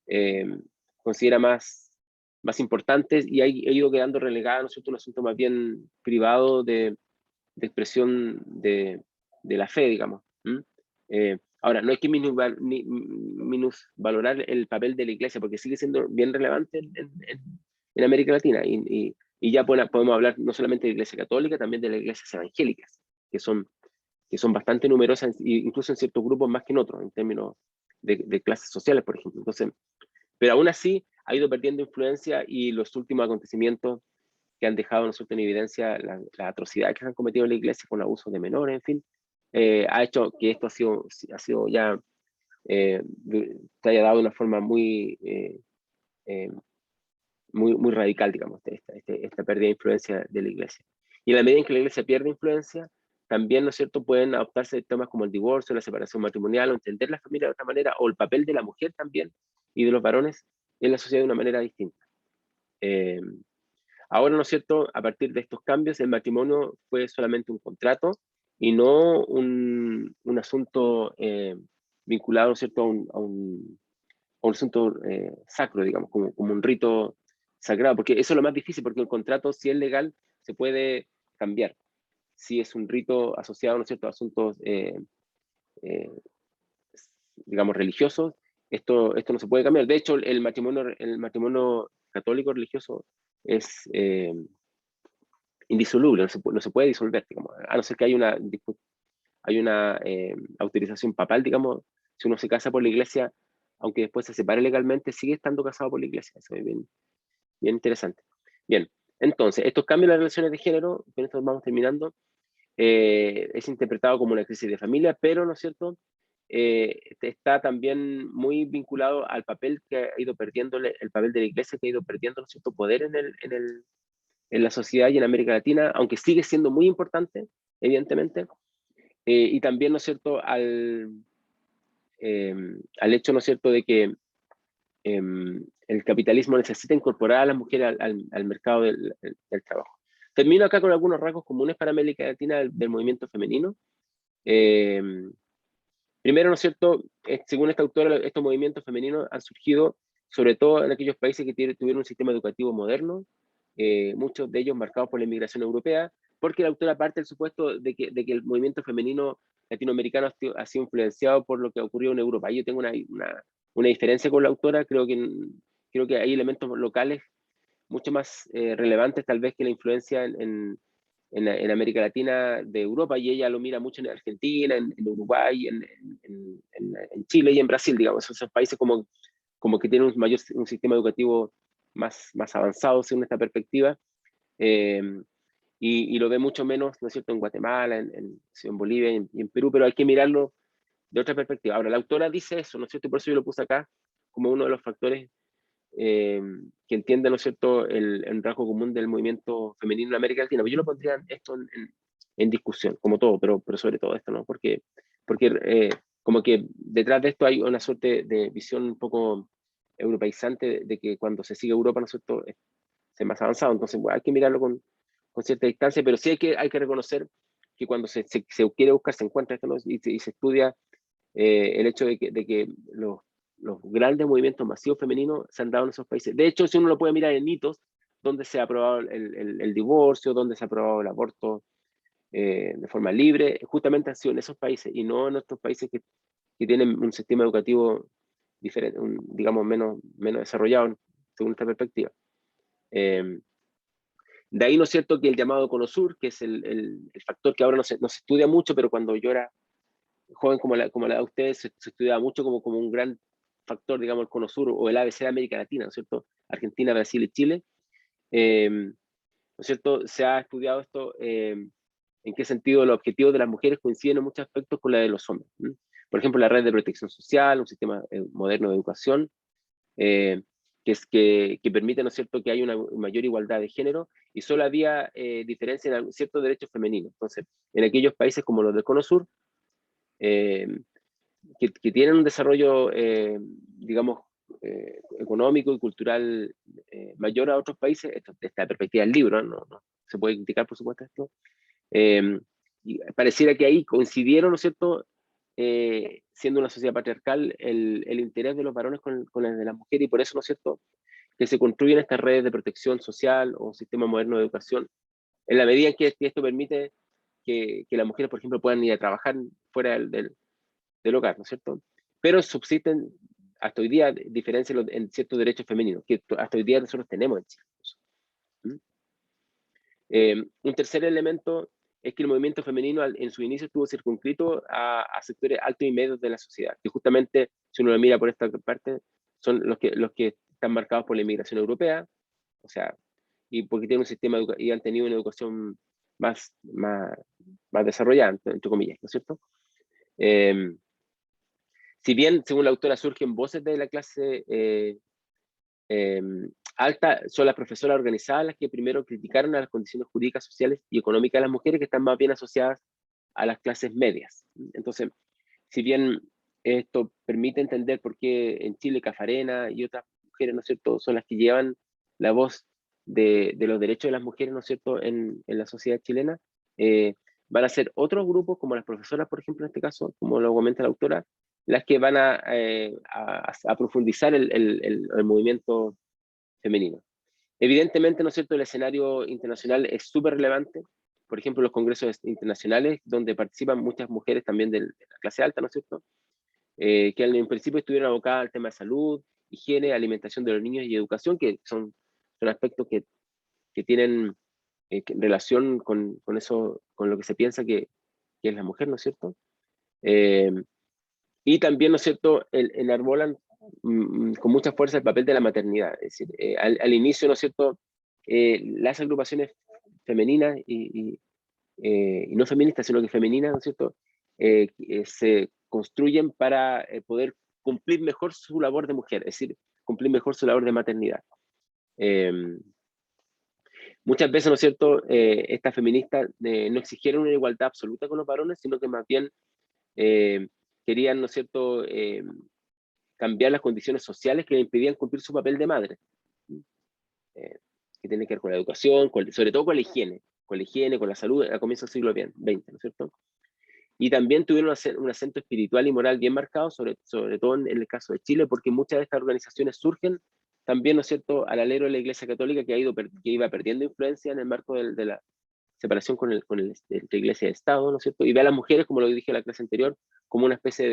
eh, considera más importantes, y ha ido quedando relegada, ¿no es cierto?, un asunto más bien privado de expresión de la fe, digamos. Ahora, no hay que minusvalorar el papel de la Iglesia, porque sigue siendo bien relevante en América Latina, y ya podemos hablar no solamente de la Iglesia católica, también de las iglesias evangélicas, que son bastante numerosas, incluso en ciertos grupos más que en otros, en términos de clases sociales, por ejemplo. Entonces, pero aún así ha ido perdiendo influencia, y los últimos acontecimientos que han dejado, ¿no es cierto?, en evidencia la atrocidad que han cometido en la Iglesia con abusos de menores, en fin, ha hecho que esto ha sido ya, se haya dado de una forma muy radical, digamos, esta pérdida de influencia de la Iglesia. Y en la medida en que la Iglesia pierde influencia, también, ¿no es cierto?, pueden adoptarse temas como el divorcio, la separación matrimonial, o entender la familia de otra manera, o el papel de la mujer también, y de los varones en la sociedad de una manera distinta. Ahora, ¿no es cierto?, a partir de estos cambios, el matrimonio fue solamente un contrato y no un asunto vinculado, ¿no es cierto?, a un asunto sacro, digamos, como un rito sagrado, porque eso es lo más difícil, porque el contrato, si es legal, se puede cambiar. Si es un rito asociado, ¿no es cierto?, a asuntos, eh, digamos, religiosos, esto no se puede cambiar. De hecho, el matrimonio católico religioso es indisoluble, no se puede disolver, digamos, a no ser que hay una autorización papal, digamos. Si uno se casa por la iglesia, aunque después se separe legalmente, sigue estando casado por la iglesia. Eso es bien interesante. Bien, entonces, estos cambios en las relaciones de género, con esto vamos terminando, es interpretado como una crisis de familia, pero, ¿no es cierto?, está también muy vinculado al papel que ha ido perdiendo, el papel de la iglesia, que ha ido perdiendo, ¿no es cierto?, poder en la sociedad y en América Latina, aunque sigue siendo muy importante, evidentemente, y también, ¿no es cierto?, al hecho, ¿no es cierto?, de que el capitalismo necesita incorporar a las mujeres al mercado del trabajo. Termino acá con algunos rasgos comunes para América Latina del movimiento femenino. Primero, ¿no es cierto?, según esta autora, estos movimientos femeninos han surgido sobre todo en aquellos países que tuvieron un sistema educativo moderno, muchos de ellos marcados por la inmigración europea, porque la autora parte del supuesto de que el movimiento femenino latinoamericano ha sido influenciado por lo que ocurrió en Europa. Yo tengo una diferencia con la autora. Creo que hay elementos locales mucho más relevantes tal vez que la influencia en América Latina de Europa, y ella lo mira mucho en Argentina, en Uruguay, en Chile y en Brasil, digamos, esos países como que tienen un sistema educativo más avanzado según esta perspectiva, y lo ve mucho menos, ¿no es cierto?, en Guatemala, en Bolivia y en Perú, pero hay que mirarlo de otra perspectiva. Ahora, la autora dice eso, ¿no es cierto?, y por eso yo lo puse acá como uno de los factores que entiende, ¿no es cierto?, el rasgo común del movimiento femenino en América Latina. Pero yo lo pondría esto en discusión, como todo, pero sobre todo esto, ¿no? Porque como que detrás de esto hay una suerte de visión un poco europeizante de que cuando se sigue Europa, ¿no es cierto?, es más avanzado. Entonces, bueno, hay que mirarlo con cierta distancia, pero sí hay que reconocer que cuando se quiere buscar, se encuentra esto, ¿no? Y se estudia el hecho de que los grandes movimientos masivos femeninos se han dado en esos países. De hecho, si uno lo puede mirar en hitos, donde se ha aprobado el divorcio, donde se ha aprobado el aborto de forma libre, justamente han sido en esos países y no en otros países que tienen un sistema educativo diferente, digamos, menos desarrollado según esta perspectiva. De ahí, ¿no es cierto?, que el llamado Cono Sur, que es el factor que ahora no se estudia mucho, pero cuando yo era joven como la de ustedes, se estudiaba mucho como un gran factor, digamos, el Cono Sur o el ABC de América Latina, ¿no es cierto? Argentina, Brasil y Chile. ¿No es cierto? Se ha estudiado esto, en qué sentido los objetivos de las mujeres coinciden en muchos aspectos con la de los hombres. Por ejemplo, la red de protección social, un sistema moderno de educación, que permite, ¿no es cierto?, que haya una mayor igualdad de género, y solo había diferencia en ciertos derechos femeninos. Entonces, en aquellos países como los del Cono Sur, que tienen un desarrollo, digamos, económico y cultural mayor a otros países, esta perspectiva del libro, no se puede criticar, por supuesto, esto, y pareciera que ahí coincidieron, ¿no es cierto?, siendo una sociedad patriarcal, el interés de los varones con el de las mujeres, y por eso, ¿no es cierto?, que se construyen estas redes de protección social o un sistema moderno de educación, en la medida en que esto permite que las mujeres, por ejemplo, puedan ir a trabajar fuera del hogar, ¿no es cierto? Pero subsisten hasta hoy día diferencias en ciertos derechos femeninos, que hasta hoy día nosotros tenemos en Chile. Un tercer elemento es que el movimiento femenino en su inicio estuvo circunscrito a sectores altos y medios de la sociedad, que justamente, si uno lo mira por esta parte, son los que están marcados por la inmigración europea, o sea, y porque tienen un sistema y han tenido una educación más desarrollada, entre comillas, ¿no es cierto? Si bien, según la autora, surgen voces de la clase alta, son las profesoras organizadas las que primero criticaron a las condiciones jurídicas, sociales y económicas de las mujeres, que están más bien asociadas a las clases medias. Entonces, si bien esto permite entender por qué en Chile Cafarena y otras mujeres, ¿no es cierto?, son las que llevan la voz de los derechos de las mujeres, ¿no es cierto?, en la sociedad chilena, van a ser otros grupos, como las profesoras, por ejemplo, en este caso, como lo comenta la autora, las que van a profundizar el movimiento femenino. Evidentemente, ¿no es cierto?, el escenario internacional es súper relevante. Por ejemplo, los congresos internacionales, donde participan muchas mujeres también de la clase alta, ¿no es cierto?, que en principio estuvieron abocadas al tema de salud, higiene, alimentación de los niños y educación, que son aspectos que tienen relación con eso, con lo que se piensa que es la mujer, ¿no es cierto? Y también, ¿no es cierto?, enarbolan con mucha fuerza el papel de la maternidad. Es decir, al inicio, ¿no es cierto?, las agrupaciones femeninas y no feministas, sino que femeninas, ¿no es cierto?, se construyen para poder cumplir mejor su labor de mujer, es decir, cumplir mejor su labor de maternidad. Muchas veces, ¿no es cierto?, estas feministas no exigieron una igualdad absoluta con los varones, sino que más bien querían, ¿no es cierto?, cambiar las condiciones sociales que le impedían cumplir su papel de madre, que tiene que ver con la educación, sobre todo con la higiene, con la salud a comienzos del siglo XX, ¿no es cierto? Y también tuvieron un acento espiritual y moral bien marcado, sobre todo en el caso de Chile, porque muchas de estas organizaciones surgen también, ¿no es cierto?, al alero de la Iglesia Católica, que iba perdiendo influencia en el marco de la separación entre Iglesia y Estado, ¿no es cierto? Y ve a las mujeres, como lo dije en la clase anterior, como una especie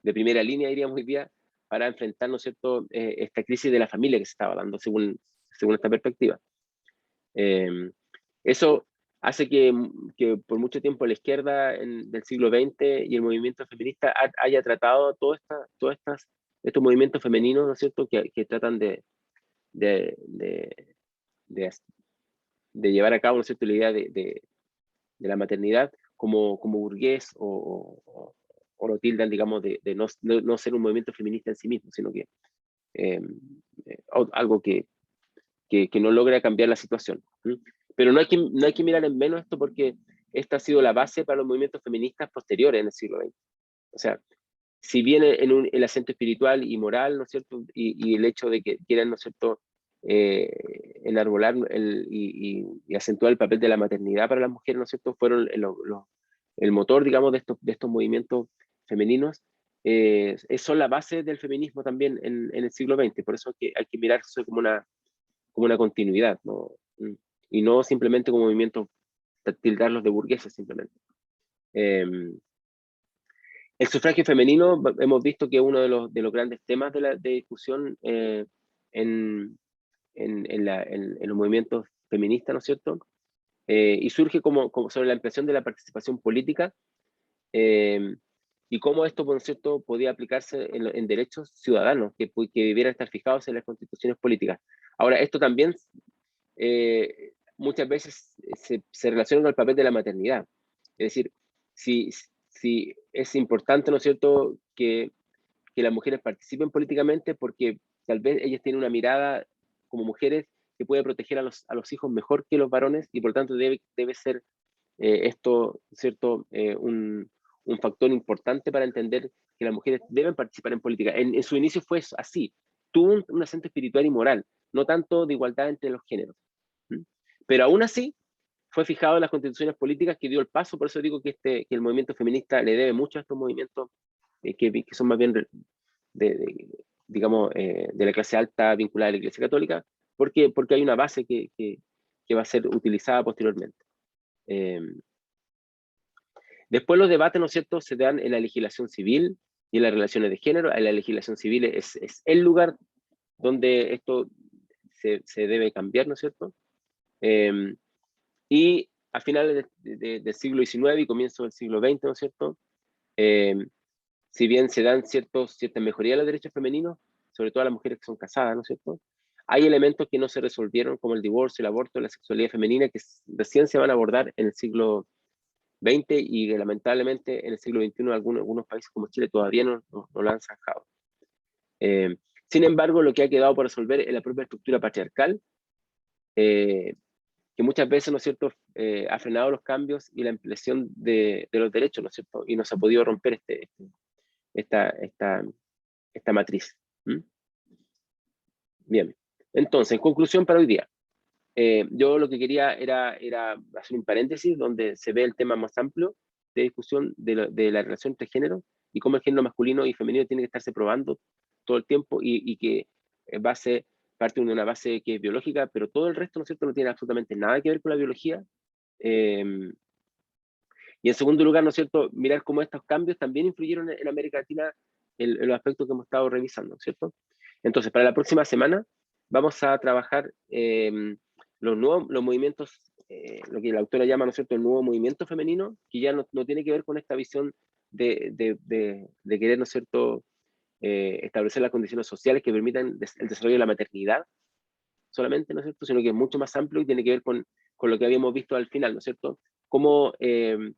de primera línea, diríamos hoy día, para enfrentar, ¿no es cierto?, esta crisis de la familia que se estaba dando, según esta perspectiva. Eso hace que por mucho tiempo la izquierda del siglo XX y el movimiento feminista haya tratado estos movimientos femeninos, ¿no es cierto?, que tratan de, de, de, de llevar a cabo, ¿no es cierto?, la idea de la maternidad como burgués o lo tildan, digamos, de no ser un movimiento feminista en sí mismo, sino que eh, algo que no logra cambiar la situación. Pero no hay que mirar en menos esto, porque esta ha sido la base para los movimientos feministas posteriores en el siglo XX. O sea, si bien el acento espiritual y moral, ¿no es cierto?, y el hecho de que quieran, ¿no es cierto?, enarbolar y acentuar el papel de la maternidad para las mujeres, ¿no es cierto?, fueron el motor, digamos, de estos movimientos femeninos, son la base del feminismo también en el siglo XX. Por eso hay que mirar eso como una continuidad, ¿no? Y no simplemente como movimientos, tildarlos de burgueses simplemente. El sufragio femenino hemos visto que es uno de los grandes temas de discusión en los movimientos feministas, ¿no es cierto? Y surge como sobre la ampliación de la participación política y cómo esto, ¿no es cierto?, podía aplicarse en derechos ciudadanos que debieran estar fijados en las constituciones políticas. Ahora, esto también muchas veces se relaciona con el papel de la maternidad. Es decir, si es importante, ¿no es cierto?, que las mujeres participen políticamente, porque tal vez ellas tienen una mirada como mujeres que puede proteger a los hijos mejor que los varones, y por tanto debe ser esto, ¿cierto?, un factor importante para entender que las mujeres deben participar en política. En su inicio fue así, tuvo un acento espiritual y moral, no tanto de igualdad entre los géneros. Pero aún así, fue fijado en las constituciones políticas que dio el paso. Por eso digo que el movimiento feminista le debe mucho a estos movimientos que son más bien, digamos, de la clase alta vinculada a la Iglesia Católica, porque hay una base que va a ser utilizada posteriormente. Después los debates, ¿no es cierto?, se dan en la legislación civil y en las relaciones de género. En la legislación civil es el lugar donde esto se debe cambiar, ¿no es cierto? Y a finales del siglo XIX y comienzo del siglo XX, ¿no es cierto?, si bien se dan ciertas mejorías de los derechos femeninos, sobre todo a las mujeres que son casadas, ¿no es cierto?, hay elementos que no se resolvieron, como el divorcio, el aborto, la sexualidad femenina, que recién se van a abordar en el siglo XX y lamentablemente en el siglo XXI algunos países como Chile todavía no lo han zanjado. Sin embargo, lo que ha quedado por resolver es la propia estructura patriarcal, que muchas veces, ¿no es cierto?, ha frenado los cambios y la ampliación de los derechos, ¿no es cierto?, y no se ha podido romper esta matriz. Bien, entonces, en conclusión para hoy día, yo lo que quería era hacer un paréntesis donde se ve el tema más amplio de discusión de la relación entre géneros y cómo el género masculino y femenino tiene que estarse probando todo el tiempo, y que parte de una base que es biológica, pero todo el resto, ¿no es cierto?, no tiene absolutamente nada que ver con la biología. Y en segundo lugar, ¿no es cierto?, mirar cómo estos cambios también influyeron en América Latina en los aspectos que hemos estado revisando, ¿no es cierto? Entonces, para la próxima semana vamos a trabajar los movimientos, lo que la autora llama, ¿no es cierto?, el nuevo movimiento femenino, que ya no tiene que ver con esta visión de querer, ¿no es cierto?, establecer las condiciones sociales que permitan el desarrollo de la maternidad solamente, ¿no es cierto?, sino que es mucho más amplio y tiene que ver con lo que habíamos visto al final, ¿no es cierto?, cómo de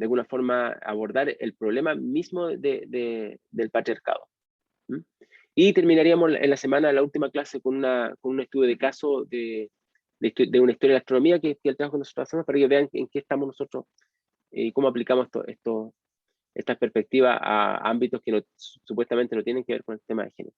alguna forma abordar el problema mismo del patriarcado. Y terminaríamos en la semana, la última clase, con un estudio de caso de una historia de la astronomía, que es el trabajo que nosotros hacemos, para que vean en qué estamos nosotros y cómo aplicamos estas perspectivas a ámbitos que supuestamente no tienen que ver con el tema de género.